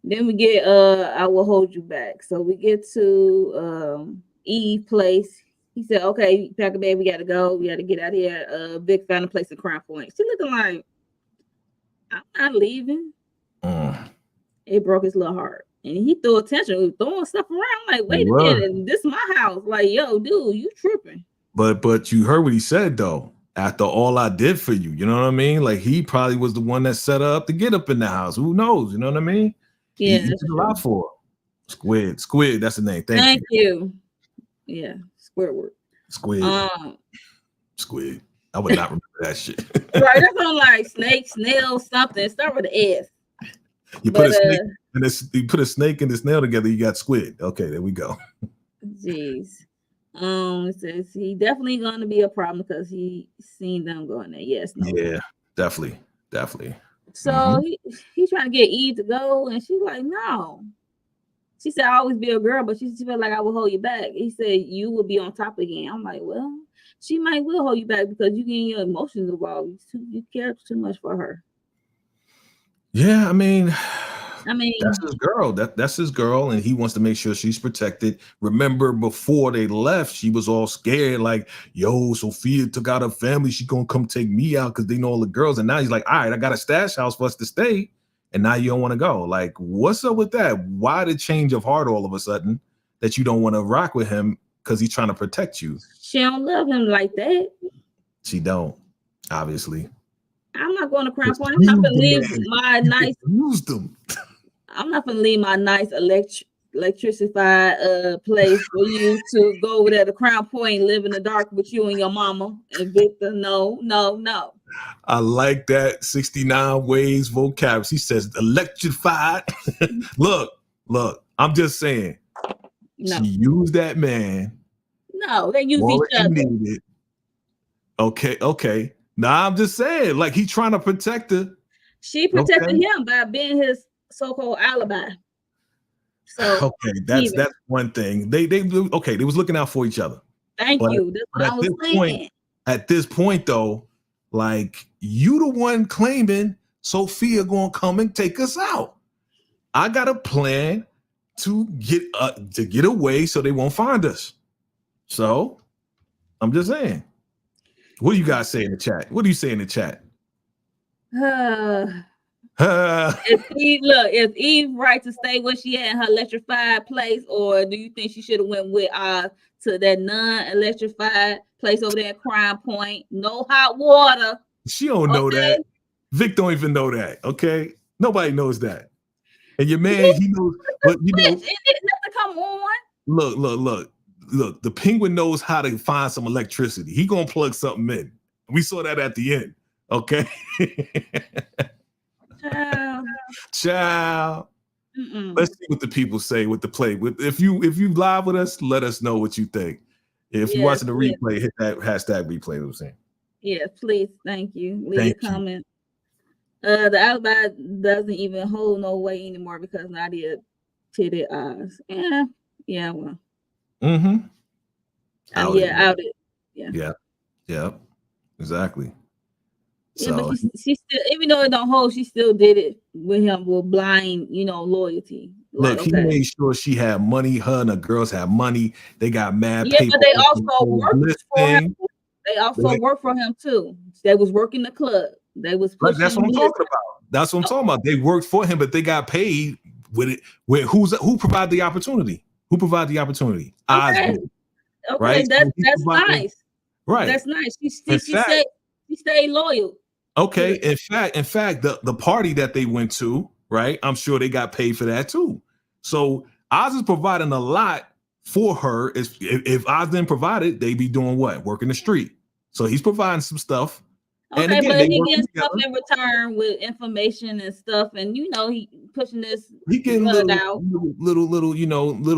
we get I Will Hold You Back. So we get to Eve's place. He said, okay, pack a bag, we gotta go. We gotta get out of here. Vic found a place in Crown Point. She looking like, I'm not leaving. It broke his little heart. And he threw attention. He was throwing stuff around. I'm like, wait a minute, this is my house. Like, yo, dude, you tripping. But you heard what he said though. After all I did for you, you know what I mean? Like he probably was the one that set her up to get up in the house. Who knows? You know what I mean? Yeah, he did a lot for her. Squid. That's the name. Thank you. Yeah, Squidward. Squid. Squid. I would not remember that shit. Right, that's on like snake, snail, something. Start with the S. You put a snake and a snail together. You got squid. Okay, there we go. Jeez. It says he definitely going to be a problem because he seen them going there. Yes. No. Yeah, definitely. So he's trying to get Eve to go, and she's like, no. She said, I'll always be a girl, but she felt like I will hold you back. He said, you will be on top again. I'm like, well, she might will hold you back because you getting your emotions involved. You care too much for her. Yeah, I mean, that's his girl. That's his girl, and he wants to make sure she's protected. Remember, before they left, she was all scared, like, yo, Sophia took out her family. She gonna come take me out because they know all the girls. And now he's like, all right, I got a stash house for us to stay. And now you don't want to go. Like, what's up with that? Why the change of heart all of a sudden that you don't want to rock with him because he's trying to protect you? She don't love him like that. She don't, obviously. I'm not going to Crown Point. I'm not going to leave my nice. Used them. I'm not gonna leave my nice electrified place for you to go over there to Crown Point and live in the dark with you and your mama and Victor. No. I like that 69 ways vocab. He says electrified. Look, I'm just saying. No. She used that man. No, they use each other. Needed. Okay. Nah, I'm just saying, like he's trying to protect her. She protected him by being his so-called alibi. So that's one thing. They was looking out for each other. Thank you. That's what I was saying. At this point, though, like you the one claiming Sophia gonna come and take us out. I got a plan to get away so they won't find us. So I'm just saying. What do you guys say in the chat? What do you say in the chat? If Eve right to stay where she at in her electrified place, or do you think she should have went with to that non-electrified place over there at Crime Point? No hot water. She don't know that. Vic don't even know that. Okay, nobody knows that. And your man, he knows. But you know, it didn't have to come on. Look. The penguin knows how to find some electricity. He gonna plug something in. We saw that at the end. Okay. Ciao. Let's see what the people say with the play. If you live with us, let us know what you think. If you're watching the replay, hit that hashtag replay. I'm saying. Yeah, please. Thank you. Leave a comment. The alibi doesn't even hold no weight anymore because Nadia titted eyes. Yeah. Well. Outed. Yeah. Exactly. Yeah, so, but she still, even though it don't hold, she still did it with him with blind, loyalty. Look, he made sure she had money. Her and the girls had money. They got mad paper. But they also worked for him. They also worked for him too. They was working the club. They was pushing. That's what I'm talking about. That's what I'm talking about. They worked for him, but they got paid with it. Who provided the opportunity? Who provided the opportunity? Okay, right? That's nice. Right. That's nice. She stayed loyal. Okay. In fact, the party that they went to, right? I'm sure they got paid for that too. So Oz is providing a lot for her. If Oz didn't provide it, they be doing what? Working the street. So he's providing some stuff. Okay, and again, but he getting stuff in return with information and stuff, and he pushing this. He getting little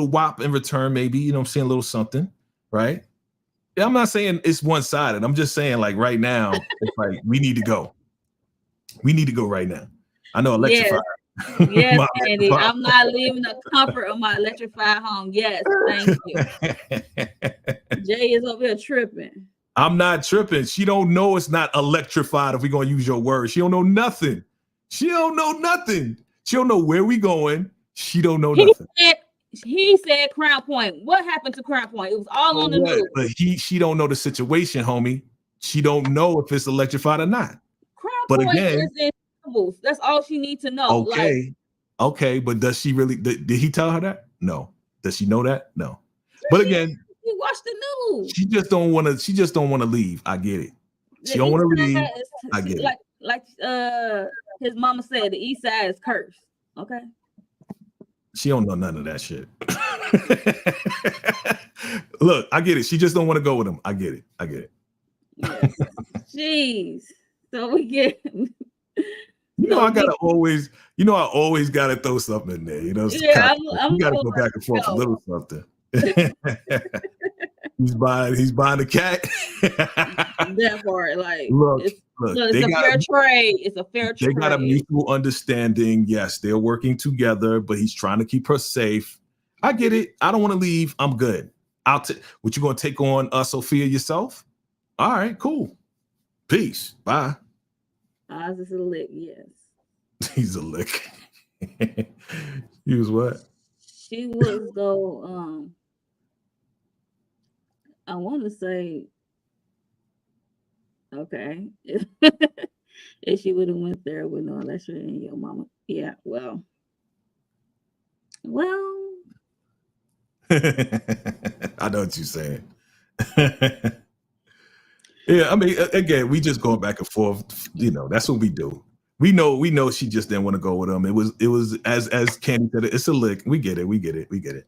whop in return, maybe. I'm saying a little something, right? I'm not saying it's one-sided. I'm just saying, like right now, it's like we need to go. We need to go right now. I know electrified. Yes, Andy. I'm not leaving the comfort of my electrified home. Yes, thank you. Jay is over here tripping. I'm not tripping. She don't know it's not electrified if we're going to use your word. She don't know nothing. She don't know where we going. She don't know nothing. He said Crown Point. What happened to Crown Point? It was all on the news. But she don't know the situation, homie. She don't know if it's electrified or not. Crown Point is in trouble. That's all she needs to know. Okay, but does she really? Did he tell her that? No. Does she know that? No. But again, you watch the news. She just don't want to leave. I get it. She don't want to leave. I get it. Like his mama said, the East Side is cursed. Okay. She don't know none of that shit. Look, I get it. She just don't want to go with him. I get it. Yes. Jeez. So we get. I always gotta throw something in there. You gotta go back and forth a little something. He's buying the cat. That part, like, look, it's a fair trade. It's a fair trade. They got a mutual understanding. Yes, they're working together, but he's trying to keep her safe. I get it. I don't want to leave. I'm good. What you gonna take on Sophia yourself? All right, cool. Peace. Bye. Oz is a lick, yes. He's a lick. He was what? She was though. I want to say, okay, if she would have went there with no electric and your mama, yeah, well. I know what you're saying. Yeah, I mean, again, we just going back and forth. That's what we do. We know she just didn't want to go with him. It was as Candy said, it's a lick. We get it.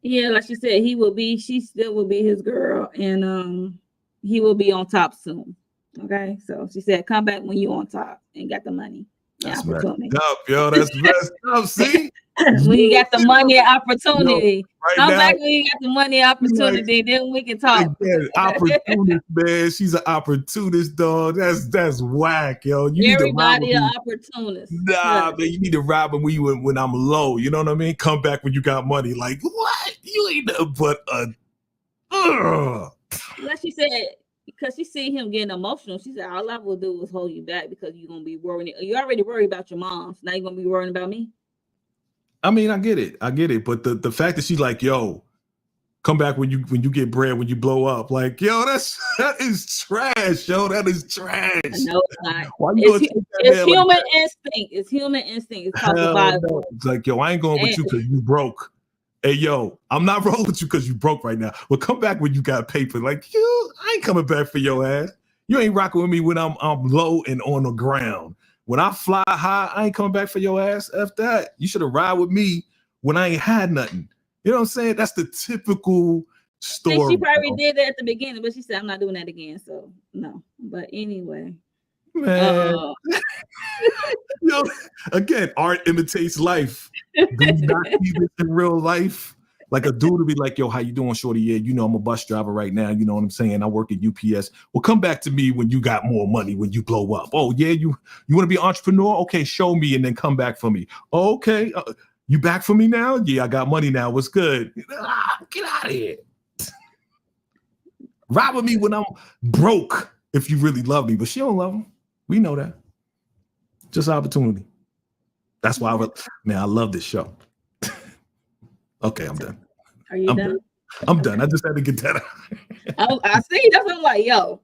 Yeah, like she said, she still will be his girl, and he will be on top soon. Okay, so she said, come back when you on top and got the money. That's messed up, yo. That's messed up. See, when you got the money and opportunity, right come now, back when you got the money and opportunity, then we can talk. Again, opportunist, man. She's an opportunist, dog. That's whack, yo. Everybody an opportunist. Nah, man, you need to rob me when I'm low. You know what I mean? Come back when you got money. Like, what? You ain't nothing but a. Like she said, because she see him getting emotional, she said, all I will do is hold you back because you're going to be worrying. You already worried about your mom. So now you're going to be worrying about me? I mean, I get it. But the fact that she's like, yo, come back when you get bread, when you blow up. Like, yo, that is trash, yo. That is trash. No, it's not. It's human instinct. It's human instinct. It's called survival. It's like, yo, I ain't going with you because you broke. Hey, yo, I'm not rolling with you because you broke right now. Well, come back when you got paper. Like, you, I ain't coming back for your ass. You ain't rocking with me when I'm low and on the ground. When I fly high, I ain't coming back for your ass. F that. You should have ride with me when I ain't had nothing. You know what I'm saying? That's the typical story. And she probably did that at the beginning, but she said, I'm not doing that again. So, no. But anyway. Man. Yo, again, art imitates life. Do you not see this in real life? Like a dude would be like, yo, how you doing, shorty? Yeah, you know, I'm a bus driver right now. You know what I'm saying? I work at UPS. Well, come back to me when you got more money, when you blow up. Oh, yeah, you want to be an entrepreneur? Okay, show me and then come back for me. Oh, okay, you back for me now? Yeah, I got money now. What's good? Get out of here. Ride with me when I'm broke if you really love me. But she don't love him. We know that. Just opportunity. That's why I love this show. Okay, I'm done. Are you done? I'm done. I just had to get that out. I see. That's what I'm like, yo.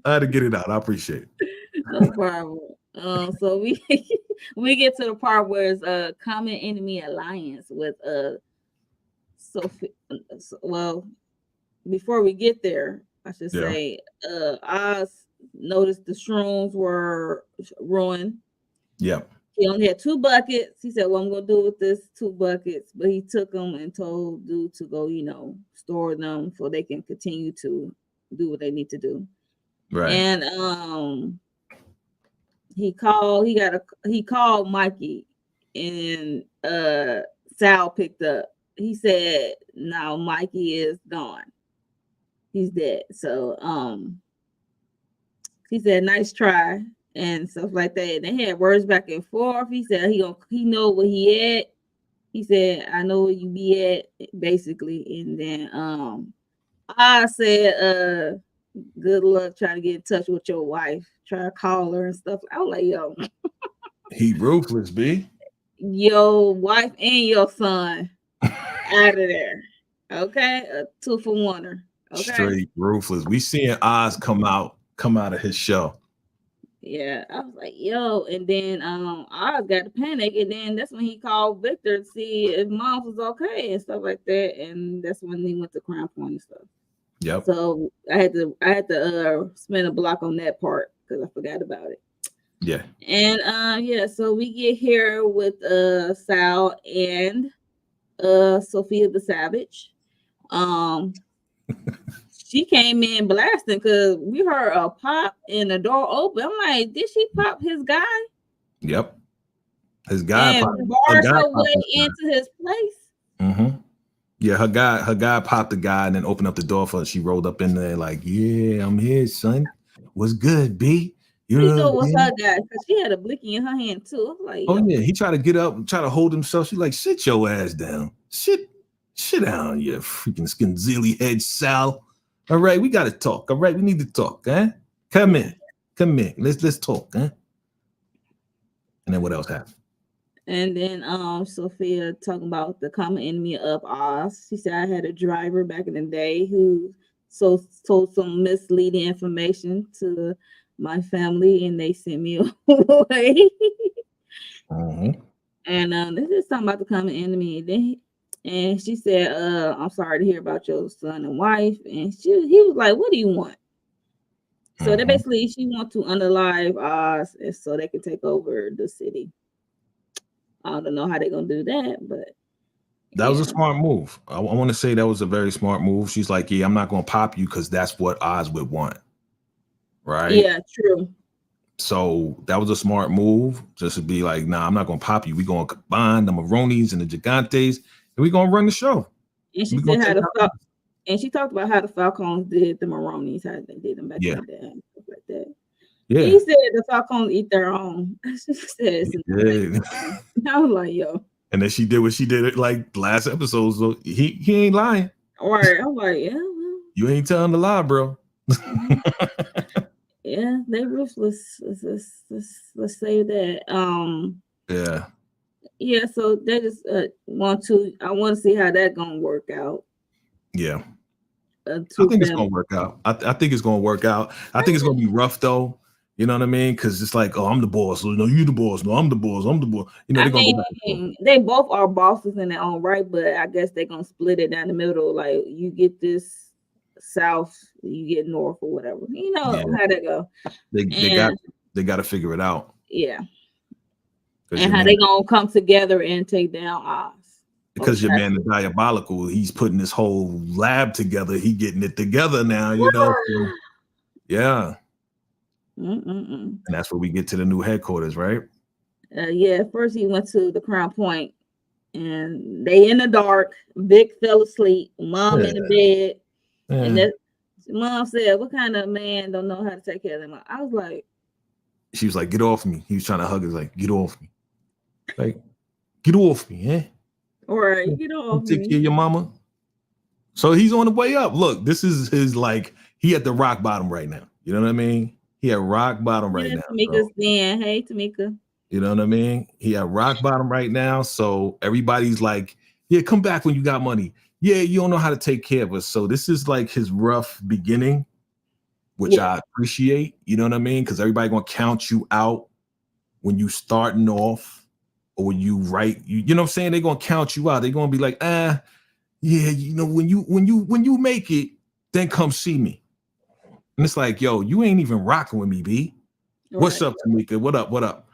I had to get it out. I appreciate it. No problem. So we get to the part where it's a common enemy alliance with Sophie. Well, before we get there, I should say Oz noticed the shrooms were ruined. Yeah. He only had 2 buckets. He said, well, I'm going to do with this 2 buckets. But he took them and told dude to go, store them so they can continue to do what they need to do. Right. And he called Mikey, and Sal picked up. He said, now Mikey is gone. He's dead. So he said, nice try. And stuff like that. And they had words back and forth. He said he know where he at. He said, I know where you be at, basically. And then I said, good luck trying to get in touch with your wife. Try to call her and stuff. I was like, yo. He ruthless, B. Your wife and your son out of there. Okay? A 2-for-1er. Okay? Straight ruthless. We seeing Oz come out of his show. Yeah, I was like, yo, and then I got to panic, and then that's when he called Victor to see if mom was okay and stuff like that, and that's when he went to Crown Point and stuff. Yep. So I had to spend a block on that part because I forgot about it. Yeah. And so we get here with Sal and Sophia the Savage. She came in blasting because we heard a pop and the door open. I'm like, did she pop his guy? Yep. His guy and barged her way into his place. Mm-hmm. Yeah, her guy popped the guy and then opened up the door for her. She rolled up in there like, yeah, I'm here, son. What's good, B? You know what's her guy? Because she had a blicky in her hand too. I was like, oh yeah, he tried to get up, try to hold himself. She's like, sit your ass down. Sit down, you freaking skinzilly head, Sal. All right, we got to talk. All right, we need to talk, huh? Come in. Let's talk, huh? And then what else happened? And then Sophia talking about the common enemy of Oz. She said, I had a driver back in the day who told some misleading information to my family, and they sent me away. Mm-hmm. And this is talking about the common enemy. And she said, I'm sorry to hear about your son and wife. And he was like, what do you want? So they basically, she wants to unalive Oz, and so they can take over the city. I don't know how they're gonna do that, but that was a smart move. I want to say that was a very smart move. She's like, yeah, I'm not gonna pop you because that's what Oz would want, right? Yeah, true. So that was a smart move, just to be like, nah, I'm not gonna pop you. We're gonna combine the Maronis and the Gigantes, and we're gonna run the show. And she said how and she talked about how the Falcons did the Maronis, how they did them back in the day and stuff like that. Yeah. He said the Falcons eat their own. She said I was like, yo. And then she did what she did like last episode. So he ain't lying. All right. I'm like, yeah, well. You ain't telling the lie, bro. Yeah, they ruthless. Let's say that. Yeah. Yeah, so they just I want to see how that gonna work out. Yeah. I think it's gonna work out. I think it's gonna work out. I think it's gonna be rough though. You know what I mean? Because it's like, oh, I'm the boss. No, you the boss. No, I'm the boss. I'm the boss. You know, they both are bosses in their own right, but I guess they're gonna split it down the middle. Like you get this south, you get north, or whatever. You know how that go. They got to figure it out. Yeah. And how they gonna come together and take down Oz. Because your man is diabolical. He's putting this whole lab together. He getting it together now, you know. So, yeah. And that's where we get to the new headquarters, right? Yeah. First, he went to the Crown Point, and they in the dark. Vic fell asleep. Mom in the bed, and that mom said, "What kind of man don't know how to take care of them?" I was like, she was like, "Get off me." He was trying to hug her, like, "Get off me." Like, get off me, eh? All right, get off me. Take care of your mama. So he's on the way up. Look, this is his like he at the rock bottom right now. You know what I mean? He at rock bottom right now. Tamika's then. Hey, Tamika. You know what I mean? He at rock bottom right now. So everybody's like, yeah, come back when you got money. Yeah, you don't know how to take care of us. So this is like his rough beginning, which I appreciate. You know what I mean? Because everybody gonna count you out when you starting off. Or when you write, you know what I'm saying? They're gonna count you out. They're gonna be like, yeah, you know, when you make it, then come see me. And it's like, yo, you ain't even rocking with me, B. Right. What's up, Tamika? What up? What up?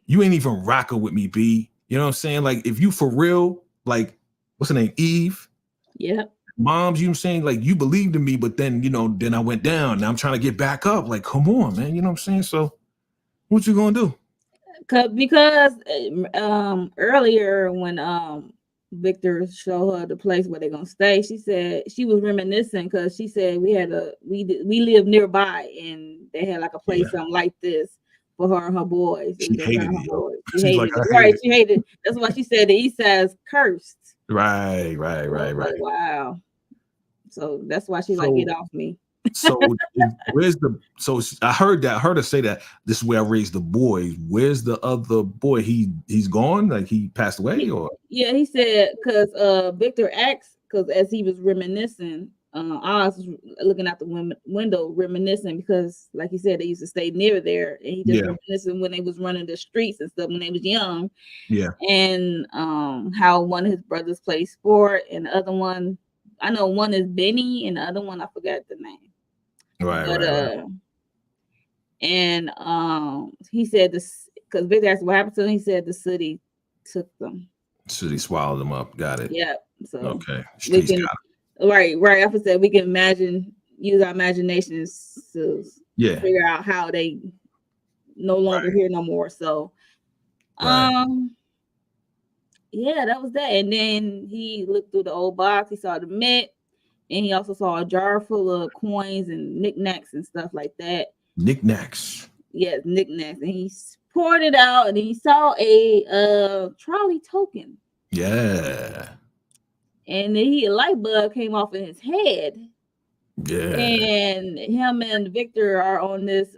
You ain't even rocking with me, B. You know what I'm saying? Like, if you for real, like, what's her name? Eve. Yeah. Moms, you know what I'm saying? Like, you believed in me, but then, you know, then I went down. Now I'm trying to get back up. Like, come on, man. You know what I'm saying? So what you gonna do? Because earlier when Victor showed her the place where they're gonna stay, she said she was reminiscing because she said we live nearby and they had like a place something like this for her and her boys. She hated it. She hated it. Right, she hated it. That's why she said the East Side's cursed. Right. Like, wow. So that's why she like get off me. So I heard her say that this is where I raised the boys. Where's the other boy? He's gone, like he passed away, or he said because Victor asked because as he was reminiscing, Oz was looking out the window reminiscing because like he said they used to stay near there and he just reminiscing when they was running the streets and stuff when they was young. Yeah. And how one of his brothers played sport and the other one, I know one is Benny and the other one I forgot the name. Right. And he said this because Victor asked what happened to him. He said the city took them. City swallowed them up. Got it. Yeah. So okay. We can, right. After that, we can use our imaginations to figure out how they no longer here no more. So, yeah, that was that. And then he looked through the old box. He saw the mint. And he also saw a jar full of coins and knickknacks and stuff like that. Knickknacks. Yes, knickknacks. And he poured it out and he saw a trolley token. Yeah. And then a light bulb came off in his head. Yeah. And him and Victor are on this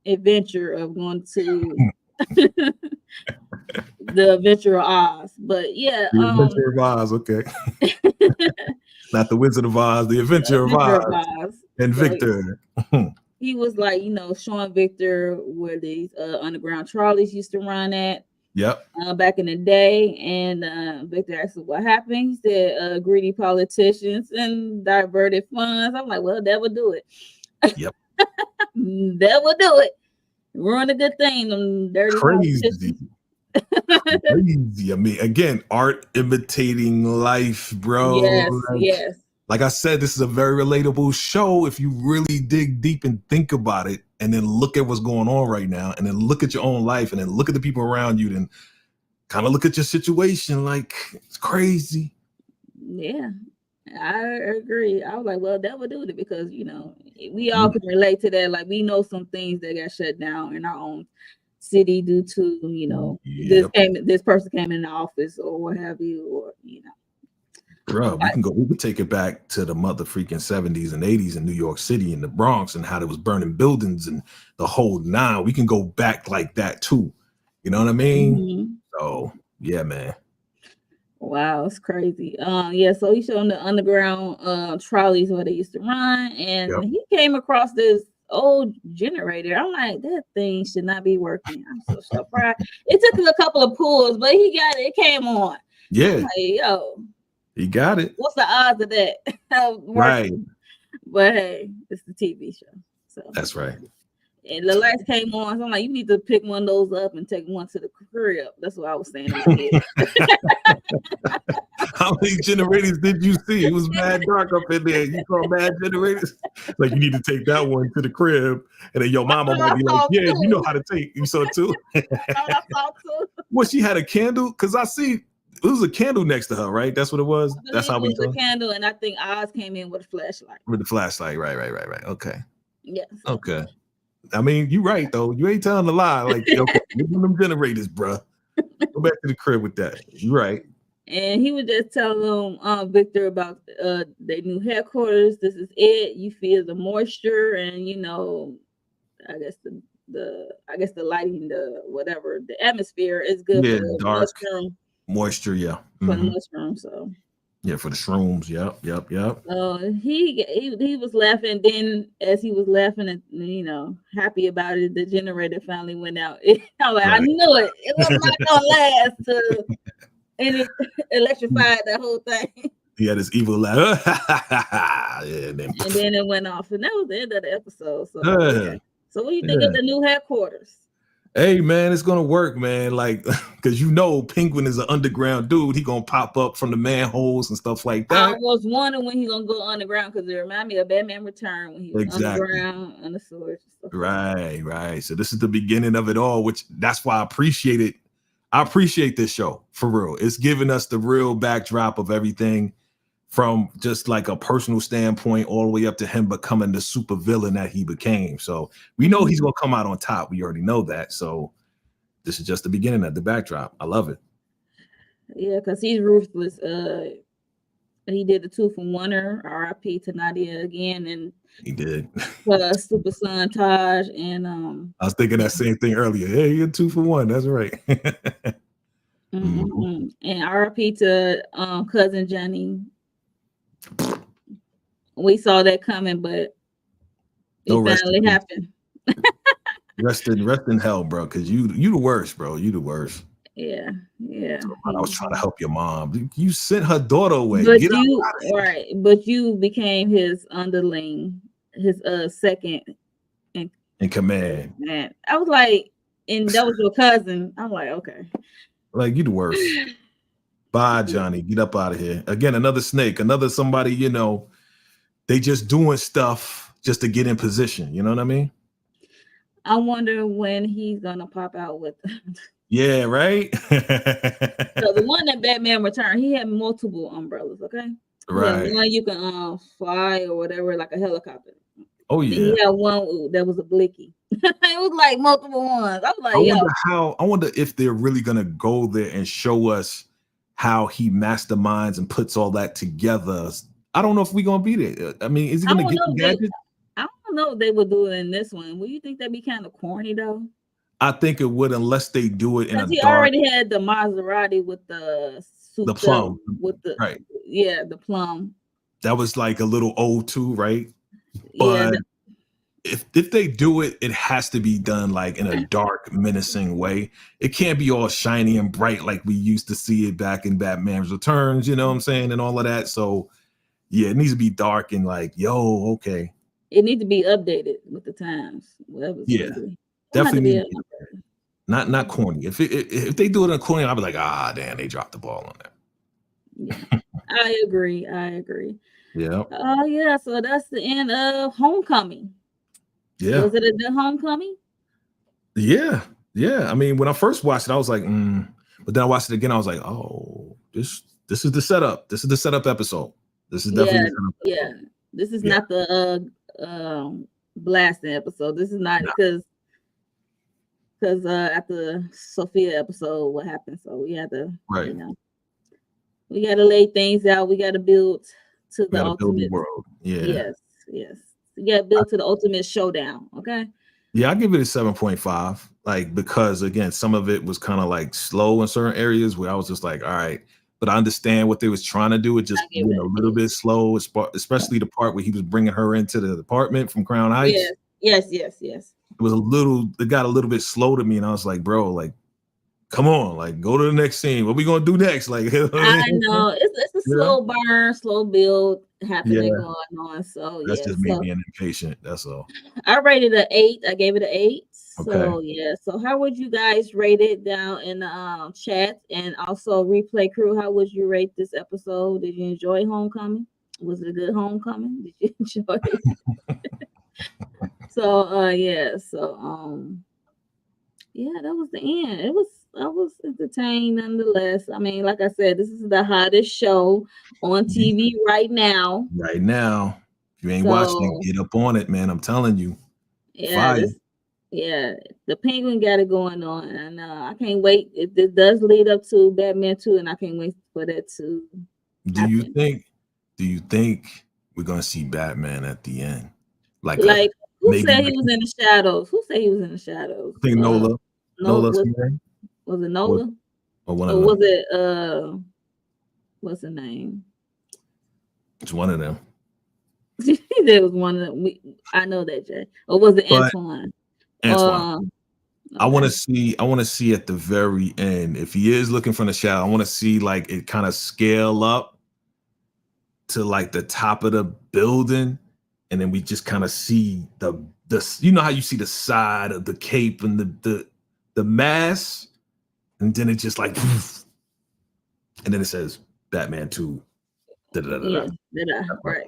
adventure of going to the Adventure of Oz. But yeah. The Adventure of Oz, okay. Not the Wizard of Oz, the Adventure of Oz. And Victor. He was like, showing Victor where these underground trolleys used to run at. Yep. Back in the day. And Victor asked him what happened. He said greedy politicians and diverted funds. I'm like, well, that would do it. Yep. That would do it. Ruin a good thing. Them dirty crazy. Crazy. I mean, again, art imitating life, bro. Yes. Like I said, this is a very relatable show if you really dig deep and think about it, and then look at what's going on right now, and then look at your own life, and then look at the people around you, then kind of look at your situation. Like, it's crazy. Yeah, I agree. I was like, well, that would do it because, we all can relate to that. Like, we know some things that got shut down in our own city due to, this person came in the office or what have you, or, Bro, we can take it back to the mother freaking 70s and 80s in New York City and the Bronx and how they was burning buildings and the whole nine. We can go back like that too. You know what I mean? Mm-hmm. So yeah, man. Wow, it's crazy. So he showed them the underground trolleys where they used to run, and he came across this old generator. I'm like, that thing should not be working. I'm so surprised. It took a couple of pulls, but he got it. It came on. Yeah. Like, yo. He got it. What's the odds of that? Right. But hey, it's the TV show. So that's right. And the lights came on. So I'm like, you need to pick one of those up and take one to the crib. That's what I was saying. How many generators did you see? It was mad dark up in there. You saw mad generators? Like, you need to take that one to the crib. And then your mama might be like, yeah, you know how to take. You saw too? I saw too. Well, she had a candle? Because I see it was a candle next to her, right? That's what it was. That's how we saw a candle, and I think Oz came in with a flashlight. With the flashlight, right. Okay. Yes. Okay. I mean, you're right though. You ain't telling a lie. Like, okay, give them generators, bro. Go back to the crib with that. You're right. And he would just tell them, Victor, about their new headquarters. This is it. You feel the moisture, and I guess the lighting, the atmosphere is good for the dark mushroom. Moisture, yeah. For the mushroom, so. Yeah, for the shrooms. Yep. He was laughing. Then, as he was laughing and happy about it, the generator finally went out. I was like, right. I knew it. It was not gonna last. And it electrified the whole thing. He had this evil laugh. and then it went off, and that was the end of the episode. So, So, what do you think of the new headquarters? Hey man, it's gonna work, man. Like, cause Penguin is an underground dude. He gonna pop up from the manholes and stuff like that. I was wondering when he gonna go underground because it reminded me of Batman Return when he was underground on the sewers. Right. So this is the beginning of it all, which that's why I appreciate it. I appreciate this show for real. It's giving us the real backdrop of everything from just like a personal standpoint all the way up to him becoming the super villain that he became. So we know he's going to come out on top. We already know that. So this is just the beginning of the backdrop. I love it. Yeah, because he's ruthless. He did the 2-for-1er, RIP to Nadia again. And he did. Super Son Taj. And I was thinking that same thing earlier. Hey, you're 2-for-1. That's right. And RIP to cousin Johnny. We saw that coming, but it finally happened. Rest in hell, bro, because you the worst, bro. You the worst. Yeah. I was trying to help your mom. You sent her daughter away. But you became his underling, his second in command. Man, I was like, and that was your cousin. I'm like, okay. Like, you the worst. Bye, Johnny. Get up out of here. Again, another snake, another somebody, they just doing stuff just to get in position. You know what I mean? I wonder when he's gonna pop out with. Yeah, right. So the one that Batman Return, he had multiple umbrellas. Okay, right. One you can fly or whatever, like a helicopter. Oh yeah. He had one that was a blicky. It was like multiple ones. I was like, I wonder if they're really gonna go there and show us how he masterminds and puts all that together. I don't know if we're gonna be there. I mean, is he gonna get the gadgets? I don't know if they would do it in this one. Would you think that'd be kind of corny though? I think it would, unless they do it in a. He already had the Maserati with the plum, with the right? Yeah, the plum. That was like a little old too, right? But if they do it, it has to be done like in a dark, menacing way. It can't be all shiny and bright like we used to see it back in Batman's Returns. You know what I'm saying, and all of that. So yeah, it needs to be dark and like, yo, okay. it needs to be updated with the times. Whatever it's Yeah, gonna be. definitely need to be not corny. If they do it in corny, I'll be like, damn, they dropped the ball on that. Yeah, I agree. Yeah. Oh yeah, so that's the end of Homecoming. Yeah. Was it a good homecoming? Yeah. I mean, when I first watched it, I was like, but then I watched it again. I was like, oh, this is the setup. This is the setup episode. This is definitely the setup episode. This is not the blasting episode. This is not because at the Sophia episode, what happened? So we had to, we got to lay things out. We got to build to the ultimate world. Yes. You got to build to the ultimate showdown. Okay. Yeah, I give it a 7.5. Like, because again, some of it was kind of like slow in certain areas where I was just like, all right, but I understand what they was trying to do. It just a little bit slow, especially the part where he was bringing her into the apartment from Crown Heights. Yes. It got a little bit slow to me, and I was like, bro, like, come on, like, go to the next scene. What we gonna do next? Like, I know it's a slow burn, slow build happening going on. So that's just me being impatient. That's all. I rated an 8. I gave it an 8. So So how would you guys rate it down in the chat? And also replay crew, how would you rate this episode? Did you enjoy Homecoming? Was it a good homecoming? Did you enjoy it? So that was the end. I was entertained nonetheless. I mean, like I said, this is the hottest show on TV right now. Right now. If you ain't watching it, get up on it, man. I'm telling you. The Penguin got it going on, and I can't wait. It does lead up to Batman 2, and I can't wait for that to happen. Do you think we're gonna see Batman at the end? Like who said he was in the shadows? Who said he was in the shadows? I think Nola. Was it Nola? Or was it what's the name? It's one of them. There was one of them. I know that, Jay. Or was it Antoine? Antoine. I want to see at the very end, if he is looking from the shadow, I want to see like it kind of scale up to like the top of the building, and then we just kind of see the you know how you see the side of the cape and the mask, and then it just like and then it says Batman 2. Right.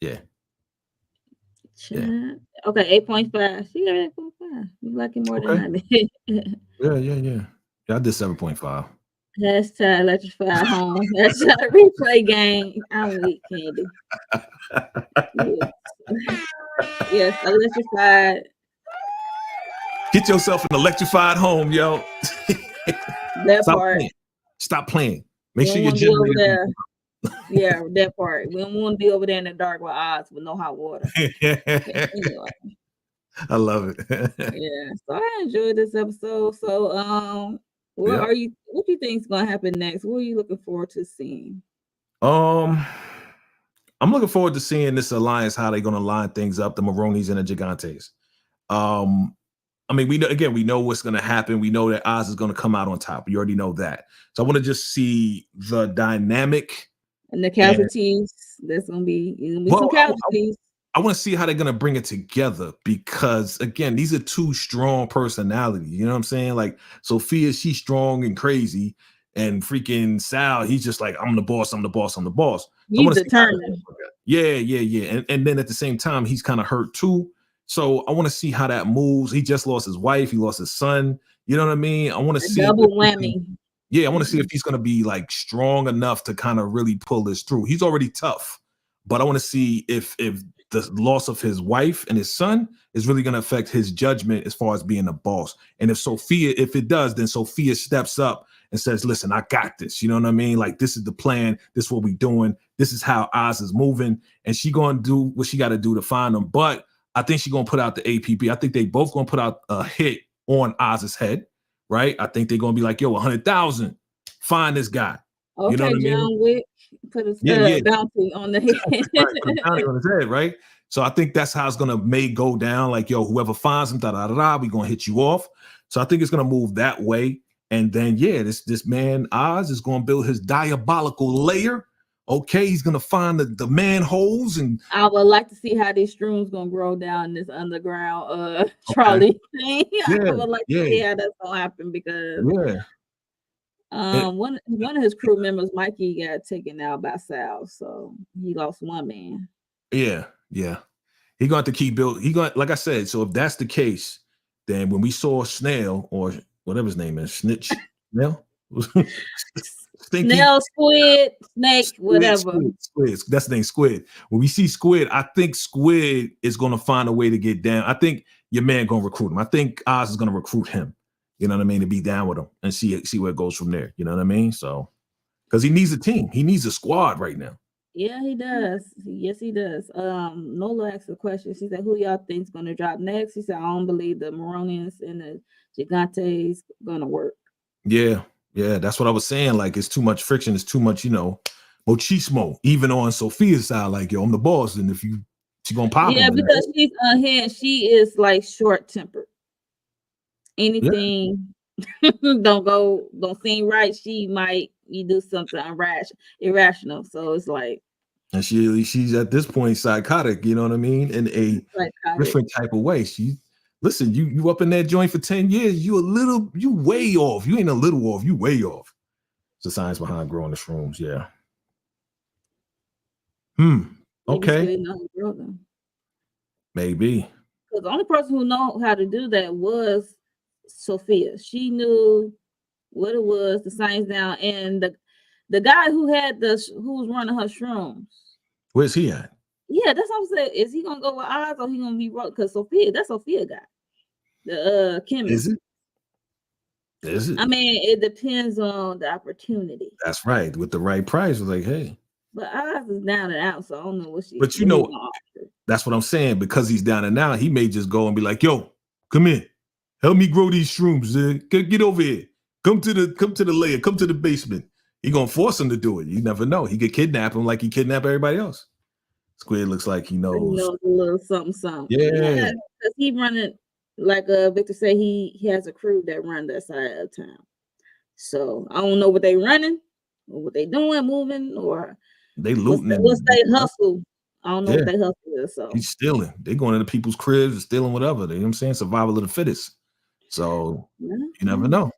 Yeah. Okay, 8.5. She got 8.5. You like it more than I did. Yeah. I did 7.5. Hashtag electrified home. Hashtag replay game. I'm weak, Candy. Yes, electrified. Get yourself an electrified home, yo. Stop playing. Make sure you're generator. Yeah, that part. We don't want to be over there in the dark with odds with no hot water. Anyway. I love it. So I enjoyed this episode. So what do you think is gonna happen next? What are you looking forward to seeing? I'm looking forward to seeing this alliance, how they're gonna line things up, the Maronis and the Gigantes. I mean, we know what's gonna happen. We know that Oz is gonna come out on top. You already know that. So I want to just see the dynamic. And the casualties, there's gonna be some casualties. I want to see how they're gonna bring it together, because again, these are two strong personalities. You know what I'm saying? Like Sophia, she's strong and crazy, and freaking Sal, he's just like, I'm the boss. He's determined. Yeah. And then at the same time, he's kind of hurt too. So I want to see how that moves. He just lost his wife. He lost his son. You know what I mean? I want to see double whammy. I want to see if he's going to be like strong enough to kind of really pull this through. He's already tough, but I want to see if the loss of his wife and his son is really going to affect his judgment as far as being a boss. And if it does, then Sophia steps up and says, listen, I got this. You know what I mean? Like, this is the plan. This is what we're doing. This is how Oz is moving. And she going to do what she got to do to find them. But I think she's going to put out the APB. I think they both going to put out a hit on Oz's head. Right? I think they're gonna be like, yo, 100,000, find this guy. Okay, you know what I mean? John Wick put a bounty on the head. Right, bounty on his head, right? So I think that's how it's gonna go down. Like, yo, whoever finds him, we gonna hit you off. So I think it's gonna move that way. And then this man Oz is gonna build his diabolical lair Okay, he's gonna find the manholes, and I would like to see how these shrooms gonna grow down this underground trolley thing. I would like to see how that's gonna happen because one of his crew members, Mikey, got taken out by Sal, so he lost one man. Yeah. He going to keep building. He going, like I said. So if that's the case, then when we saw Snail or whatever his name is, Snail, Snail, Squid, Snake, whatever. Squid. That's the name, Squid. When we see Squid, I think Squid is going to find a way to get down. I think your man going to recruit him. I think Oz is going to recruit him. You know what I mean? To be down with him and see where it goes from there. You know what I mean? So, because he needs a team. He needs a squad right now. Yeah, he does. Yes, he does. Nola asked a question. She said, "Who y'all think's gonna drop next?" She said, "I don't believe the Moronians and the Gigantes gonna work." Yeah, that's what I was saying. Like, it's too much friction. It's too much, machismo. Even on Sophia's side, like, yo, I'm the boss, and if she gonna pop. Yeah, because she's unhinged. She is like short tempered. Anything don't seem right. She might do something irrational. So it's like, and she's at this point psychotic. You know what I mean? In a different type of way. Listen, you up in that joint for 10 years. You way off. You ain't a little off. You way off. It's the science behind growing the shrooms. Yeah. Okay. Maybe. Because the only person who know how to do that was Sophia. She knew what it was, the science down, and the guy who was running her shrooms. Where's he at? Yeah, that's what I'm saying. Is he gonna go with Oz or he gonna be wrong? Because that's Sophia guy, the chemist. Is it? I mean, it depends on the opportunity. That's right. With the right price, like, hey. But Oz is down and out, so I don't know what she. But that's what I'm saying. Because he's down and out, he may just go and be like, "Yo, come in, help me grow these shrooms. Get over here. Come to the layer. Come to the basement." He gonna force him to do it. You never know. He could kidnap him like he kidnapped everybody else. Squid looks like he knows. He knows a little something. Yeah, because he running like Victor said. He has a crew that run that side of town. So I don't know what they running, or what they doing, moving, or they looting. What's they hustle? I don't know what they hustle is. So he's stealing. They going into people's cribs and stealing whatever. You know what I'm saying? Survival of the fittest. So you never know.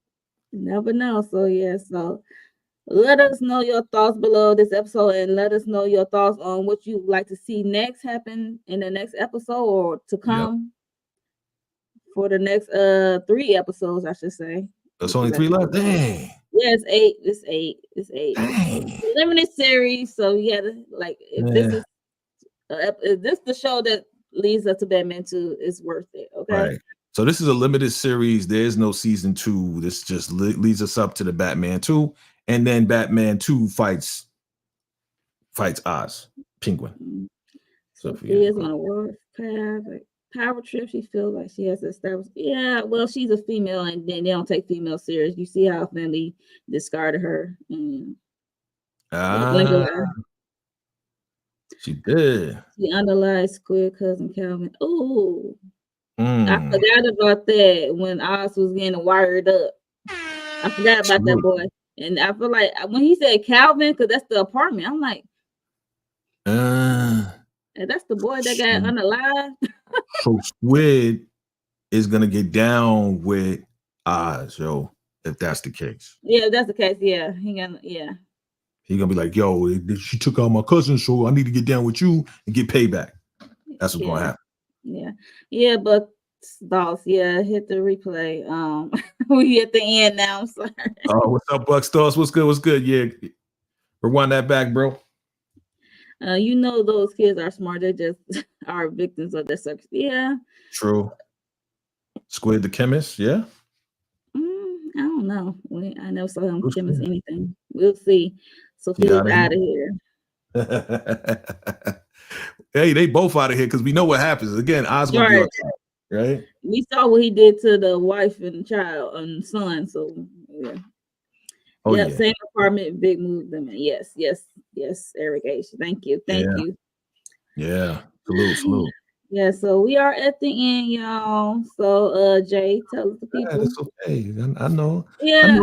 You never know. So yeah. So let us know your thoughts below this episode, and let us know your thoughts on what you would like to see next happen in the next episode or to come for the next 3 episodes, I should say. There's only 3 left. Dang. Yeah, it's 8. It's 8. It's a limited series, so you gotta if this the show that leads us to Batman 2, it's worth it. Okay. Right. So this is a limited series. There's no season 2. This just leads us up to the Batman 2, and then Batman 2 fights Oz, Penguin. Sophia's on a work path, power trip. She feels like she has to establish. Yeah, well, she's a female, and then they don't take female serious. You see how Finley discarded her. She did. She underlies Squid cousin Calvin. Oh, I forgot about that when Oz was getting wired up. I forgot about that boy, and I feel like when he said Calvin, because that's the apartment, I'm like, and that's the boy that got unalive. So Squid is gonna get down with Oz, yo. If that's the case. Yeah, if that's the case. Yeah, he gonna be like, yo, she took out my cousin, so I need to get down with you and get payback. That's what's gonna happen. Yeah, but boss, hit the replay. We at the end now. I'm sorry. Oh, what's up, Buck Stars? What's good? Yeah, rewind that back, bro. Those kids are smart. They just are victims of their circus. Yeah. True. Squid the chemist, yeah. I don't know. I never saw him chemist anything. We'll see. Sophia's out of here. Hey, they both out of here because we know what happens. Again, Oz gonna be on top, right? We saw what he did to the wife and child and son. So yeah. Oh, yeah. Same apartment, big move them in. Yes, Eric H. Thank you. Yeah. Salute. Yeah, so we are at the end, y'all. So Jay, tell us the people. It's okay. I know. Yeah,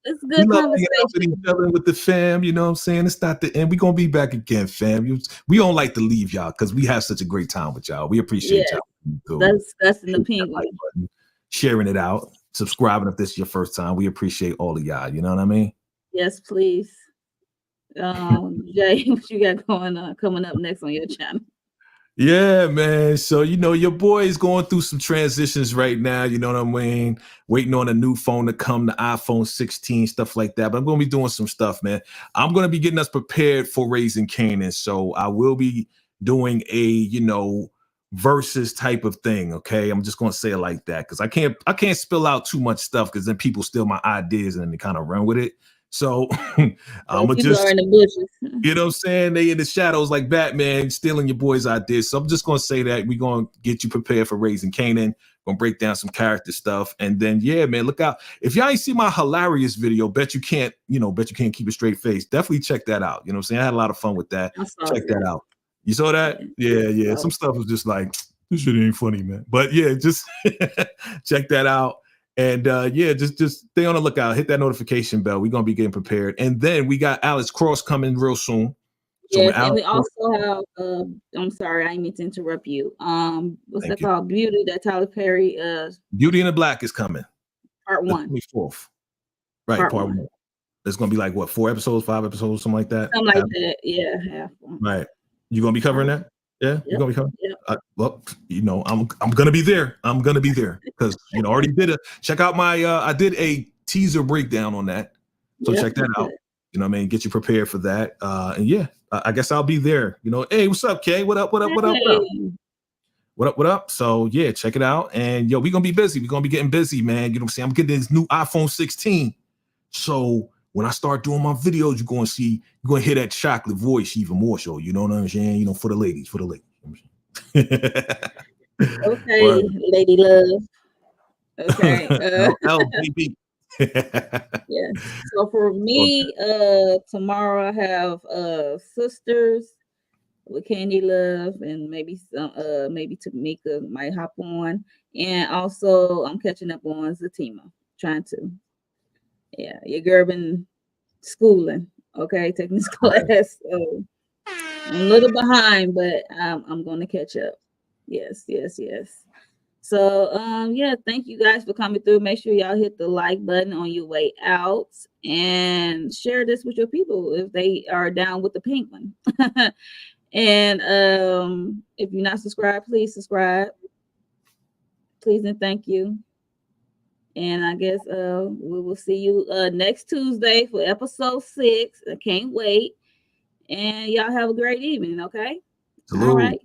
It's a good conversation. With each other, with the fam, you know what I'm saying? It's not the end. We're gonna be back again, fam. We don't like to leave y'all because we have such a great time with y'all. We appreciate y'all. That's in the penguin. Sharing it out, subscribing if this is your first time. We appreciate all of y'all. You know what I mean? Yes, please. Jay, what you got coming up next on your channel? Yeah, man. So, you know, your boy is going through some transitions right now. You know what I mean? Waiting on a new phone to come, the iPhone 16, stuff like that. But I'm going to be doing some stuff, man. I'm going to be getting us prepared for Raising Canaan. So I will be doing a, you know, versus type of thing. Okay. I'm just going to say it like that because I can't spill out too much stuff because then people steal my ideas and then they kind of run with it. So I'm gonna just, are in the bushes. You know what I'm saying? They in the shadows like Batman stealing your boys' ideas. So I'm just gonna say that we're gonna get you prepared for Raising Canaan. Gonna break down some character stuff. And then yeah, man, look out. If y'all ain't see my hilarious video, bet you can't keep a straight face. Definitely check that out. You know what I'm saying? I had a lot of fun with that. Check that out. You saw that? Yeah. Some stuff was just like, this shit ain't funny, man. But yeah, just check that out. And yeah, just stay on the lookout. Hit that notification bell. We're gonna be getting prepared. And then we got Alex Cross coming real soon. So yes, and we also have I'm sorry, I didn't mean to interrupt you. What's that called? Beauty, that Tyler Perry Beauty in the Black is coming. Part 1. 24th. Right, part one. It's gonna be like what, 4 episodes, 5 episodes, something like that. Something like that, yeah. Half. Right. You gonna be covering that? Yeah, you're gonna be covering. Yeah. Well, you know, I'm gonna be there. I'm gonna be there because you know, already check out my I did a teaser breakdown on that. So check that out. You know what I mean? Get you prepared for that. And yeah, I guess I'll be there. You know, hey, what's up, Kay? What up? What up? So yeah, check it out. And yo, we're gonna be busy. We're gonna be getting busy, man. You know what I'm saying? I'm getting this new iPhone 16. So when I start doing my videos, you're gonna hear that chocolate voice even more so. You know what I'm saying? You know, for the ladies. Okay, lady love. Okay. LBB. Yeah. So for me, tomorrow I have Sisters with Candy Love and maybe Tamika might hop on. And also I'm catching up on Zatima. Your girl been schooling, okay, taking this class. So I'm a little behind, but I'm gonna catch up. Yes. So yeah, thank you guys for coming through. Make sure y'all hit the like button on your way out and share this with your people if they are down with the pink one. And if you're not subscribed, please subscribe. Please and thank you. And I guess we will see you next Tuesday for episode 6. I can't wait. And y'all have a great evening, okay? Salute. All right.